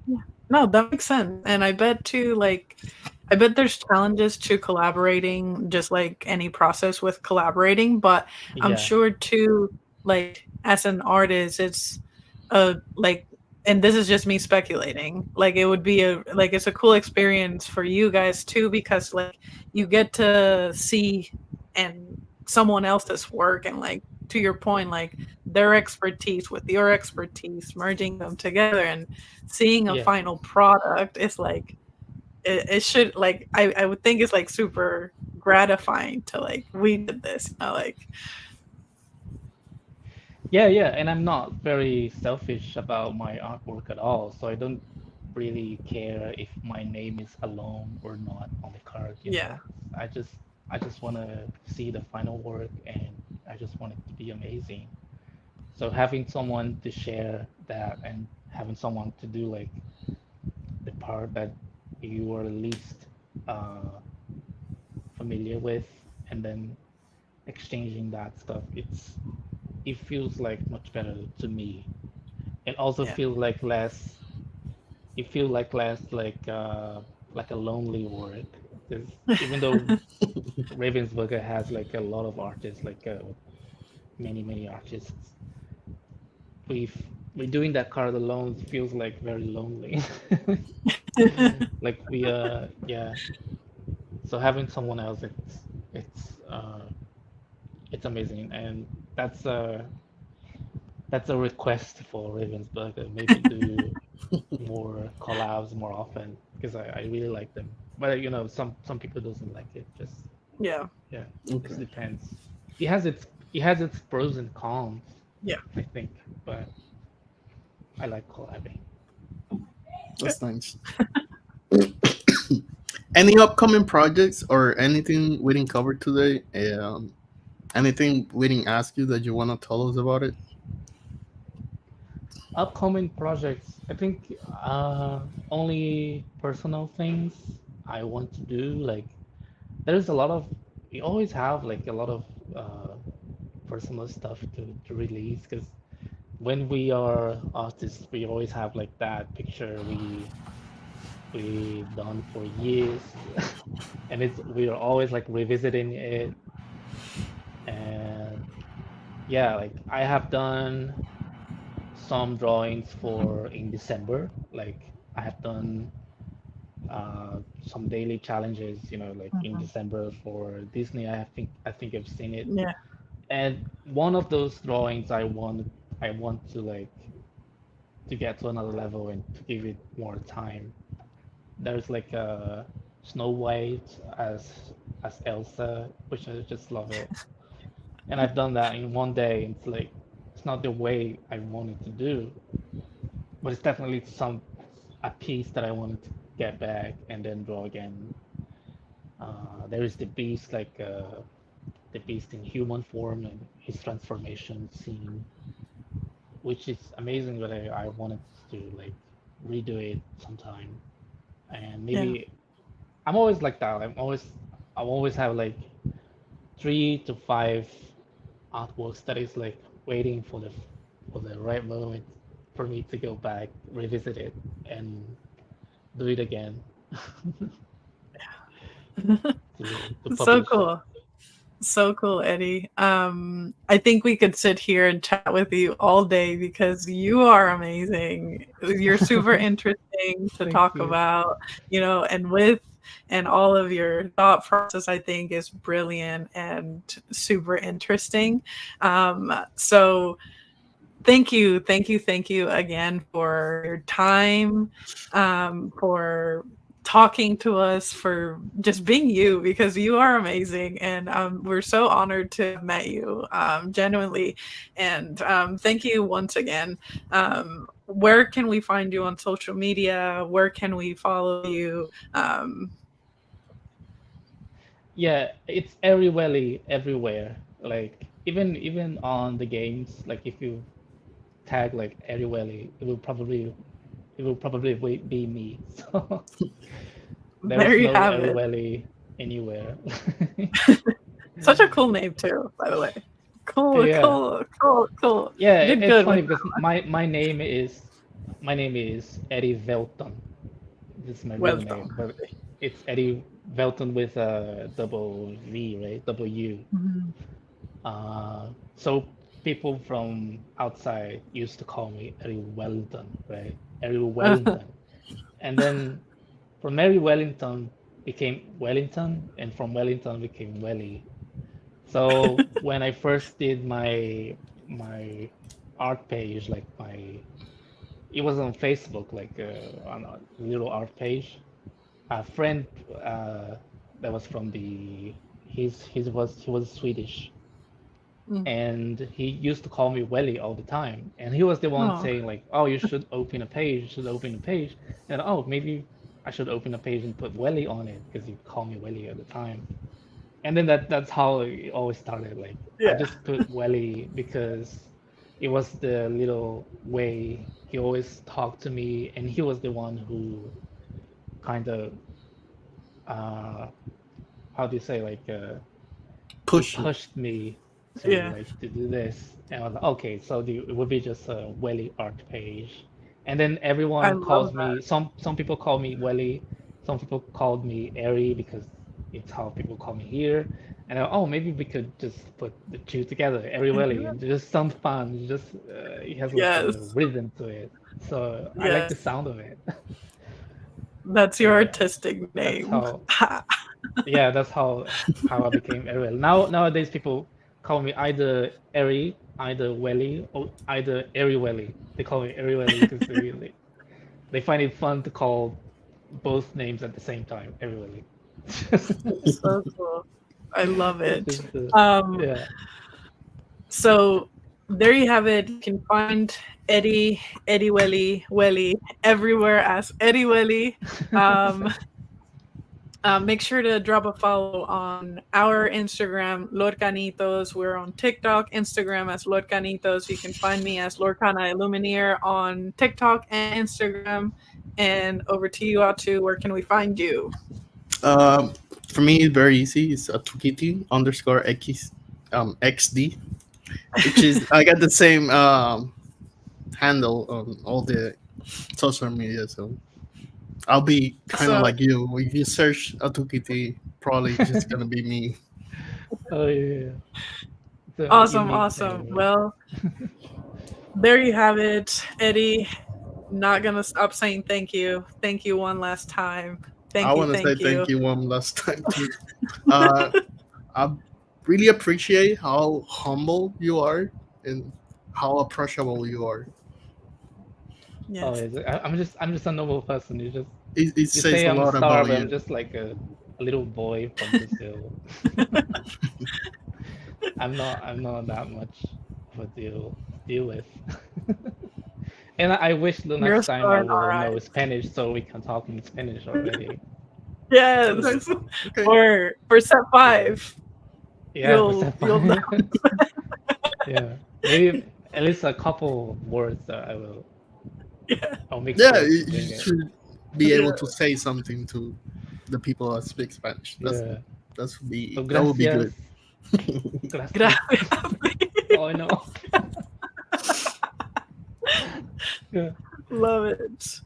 [SPEAKER 2] Yeah. No, that makes sense. And I bet too, like, I bet there's challenges to collaborating, just like any process with collaborating. But I'm
[SPEAKER 1] yeah,
[SPEAKER 2] sure too, like, as an artist, it's like, and this is just me speculating, like, it would be it's a cool experience for you guys too, because like you get to see and someone else's work and like to your point, like their expertise with your expertise, merging them together and seeing a
[SPEAKER 1] yeah.
[SPEAKER 2] final product is like it should like I would think it's like super gratifying to like we did this, like
[SPEAKER 1] Yeah, and I'm not very selfish about my artwork at all, so I don't really care if my name is alone or not on the card, you
[SPEAKER 2] yeah.
[SPEAKER 1] know. I just want to see the final work and I just want it to be amazing. So having someone to share that and having someone to do like the part that you are least uh, familiar with and then exchanging that stuff, it feels like much better to me. It also
[SPEAKER 2] Yeah.
[SPEAKER 1] feels like less. It feels like a lonely work because even though Ravensburger has like a lot of artists, like many artists, we've we're doing that card alone feels like very lonely. Like yeah. So having someone else, it's uh it's amazing, and that's a that's a request for Ravensburger. Maybe do more collabs more often because I really like them. But some people doesn't like it. Just
[SPEAKER 2] Yeah.
[SPEAKER 1] yeah, just
[SPEAKER 3] Okay,
[SPEAKER 1] depends. It has its pros and cons,
[SPEAKER 2] Yeah.
[SPEAKER 1] I think. But I like collabing.
[SPEAKER 2] Good.
[SPEAKER 3] that's nice. Any upcoming projects or anything we didn't cover today? Anything we didn't ask you that you want to tell us about it?
[SPEAKER 1] Upcoming projects, I think only personal things I want to do. Like there's a lot of we always have like a lot of personal stuff to release because when we are artists, we always have like that picture we done for years, and we are always like revisiting it. And yeah, like I have done some drawings for in December. Like I have done some daily challenges, like in
[SPEAKER 2] Mhm.
[SPEAKER 1] December for Disney. I think I've seen it.
[SPEAKER 2] Yeah.
[SPEAKER 1] And one of those drawings I want to like to get to another level and to give it more time. There's like a Snow White as Elsa, which I just love it. And I've done that in one day. It's like it's not the way I wanted to do, but it's definitely a piece that I wanted to get back and then draw again. There is the beast, like the beast in human form and his transformation scene, which is amazing. But I wanted to like redo it sometime, and
[SPEAKER 2] Yeah.
[SPEAKER 1] maybe I'm always like that. I always have like 3 to 5 artworks that is like waiting for the right moment for me to go back, revisit it, and do it again to
[SPEAKER 2] So
[SPEAKER 1] publish.
[SPEAKER 2] cool. So cool, Eddie. I think we could sit here and chat with you all day because you are amazing. You're super interesting to
[SPEAKER 1] Thank
[SPEAKER 2] talk
[SPEAKER 1] you.
[SPEAKER 2] about, and all of your thought process, I think, is brilliant and super interesting. So thank you again for your time, for talking to us, for just being you, because you are amazing, and we're so honored to have met you, genuinely. And thank you once again. Where can we find you on social media? Where can we follow you?
[SPEAKER 1] Yeah, it's everywhere. Like even on the games, like if you tag like everywhere, it will probably be me. So there
[SPEAKER 2] There
[SPEAKER 1] is
[SPEAKER 2] you
[SPEAKER 1] no
[SPEAKER 2] have it.
[SPEAKER 1] everywhere anywhere.
[SPEAKER 2] Such a cool name too, by the way. Cool,
[SPEAKER 1] Yeah,
[SPEAKER 2] cool, cool, cool.
[SPEAKER 1] yeah.
[SPEAKER 2] You did
[SPEAKER 1] It's
[SPEAKER 2] good
[SPEAKER 1] funny
[SPEAKER 2] with
[SPEAKER 1] because my name is Eddie Velton. This is my real
[SPEAKER 2] well done.
[SPEAKER 1] name, but it's Eddie Velton with a double V, right? W.
[SPEAKER 2] Mhm.
[SPEAKER 1] So people from outside used to call me Eddie Wellington, right? Eddie Wellington. And then from Mary Wellington became Wellington, and from Wellington became Welly. So when I first did my art page, like it was on Facebook, like on a little art page. A friend uh, that was from the he was Swedish,
[SPEAKER 2] Mm.
[SPEAKER 1] and he used to call me Welly all the time. And he was the one
[SPEAKER 2] Oh,
[SPEAKER 1] saying like, "Oh, you should open a page. You should open a page." And oh, maybe I should open a page and put Welly on it because he called me Welly at the time. And then that's how it always started. Like I
[SPEAKER 2] yeah.
[SPEAKER 1] just put Welly because it was the little way he always talked to me, and he was the one who kind of uh, how do you say like he
[SPEAKER 3] Push you.
[SPEAKER 1] pushed me to
[SPEAKER 2] Yeah.
[SPEAKER 1] like to do this, and I was like, okay, so it would be just a Welly art page, and then
[SPEAKER 2] I
[SPEAKER 1] everyone
[SPEAKER 2] love
[SPEAKER 1] calls
[SPEAKER 2] that.
[SPEAKER 1] me. Some people call me Welly, some people called me Airy because it's how people call me here, and oh, maybe we could just put the two together, Airy Welly, and just sound fun. Just it has like a
[SPEAKER 2] Yes.
[SPEAKER 1] rhythm to it, so I like the
[SPEAKER 2] Yes.
[SPEAKER 1] sound of it.
[SPEAKER 2] That's
[SPEAKER 1] So
[SPEAKER 2] your
[SPEAKER 1] yeah,
[SPEAKER 2] artistic
[SPEAKER 1] that's
[SPEAKER 2] name.
[SPEAKER 1] how. Yeah, that's how I became Ariel. Nowadays people call me either Eri, either Welly, or either Eri Welly. They call me Eri Welly because they find it fun to call both names at the same time. Eri Welly.
[SPEAKER 2] So cool. I love
[SPEAKER 1] It's
[SPEAKER 2] it.
[SPEAKER 1] just the
[SPEAKER 2] Um,
[SPEAKER 1] yeah.
[SPEAKER 2] so there you have it. You can find Eddie Welly everywhere as Eddie Welly. Um, make sure to drop a follow on our Instagram, Lorcanitos. We're on TikTok, Instagram as Lorcanitos. You can find me as Lorcana Illumineer on TikTok and Instagram. And over to you, Atu. Where can we find you?
[SPEAKER 3] Um, for me, it's very easy. It's a Tukiti underscore X XD, which is I got the same handle on all the social media. So I'll be kind of
[SPEAKER 2] So
[SPEAKER 3] like you. If you search a Tukiti, probably just gonna be me.
[SPEAKER 1] Oh yeah. So
[SPEAKER 2] awesome,
[SPEAKER 1] unique
[SPEAKER 2] awesome.
[SPEAKER 1] anyway.
[SPEAKER 2] Well, there you have it, Eddie. not gonna stop saying thank you. Thank you one last time.
[SPEAKER 3] I want to say thank you one last time too. I really appreciate how humble you are and how approachable you are.
[SPEAKER 2] Yes.
[SPEAKER 1] Oh, is it? I'm just a normal person. You
[SPEAKER 3] It says
[SPEAKER 1] say
[SPEAKER 3] a
[SPEAKER 1] I'm
[SPEAKER 3] lot
[SPEAKER 1] a
[SPEAKER 3] about
[SPEAKER 1] star, but
[SPEAKER 3] you.
[SPEAKER 1] I'm just like a little boy from Brazil. I'm not that much of a deal with. And I wish the
[SPEAKER 2] You're a
[SPEAKER 1] next time
[SPEAKER 2] star
[SPEAKER 1] I
[SPEAKER 2] in our
[SPEAKER 1] will know
[SPEAKER 2] eyes.
[SPEAKER 1] Spanish so we can talk in Spanish already.
[SPEAKER 2] Yes.
[SPEAKER 3] Okay.
[SPEAKER 2] For set 5.
[SPEAKER 1] Yeah,
[SPEAKER 2] You'll know.
[SPEAKER 1] Yeah, maybe at least a couple words that I will.
[SPEAKER 2] Yeah.
[SPEAKER 1] I'll make
[SPEAKER 3] Yeah,
[SPEAKER 1] sure to
[SPEAKER 3] you
[SPEAKER 1] bring it.
[SPEAKER 3] should be able to say something to the people that speak Spanish.
[SPEAKER 1] Yeah. So
[SPEAKER 3] That would be good.
[SPEAKER 1] Gracias.
[SPEAKER 2] Gracias.
[SPEAKER 1] Oh, I know. Yeah.
[SPEAKER 2] Love it.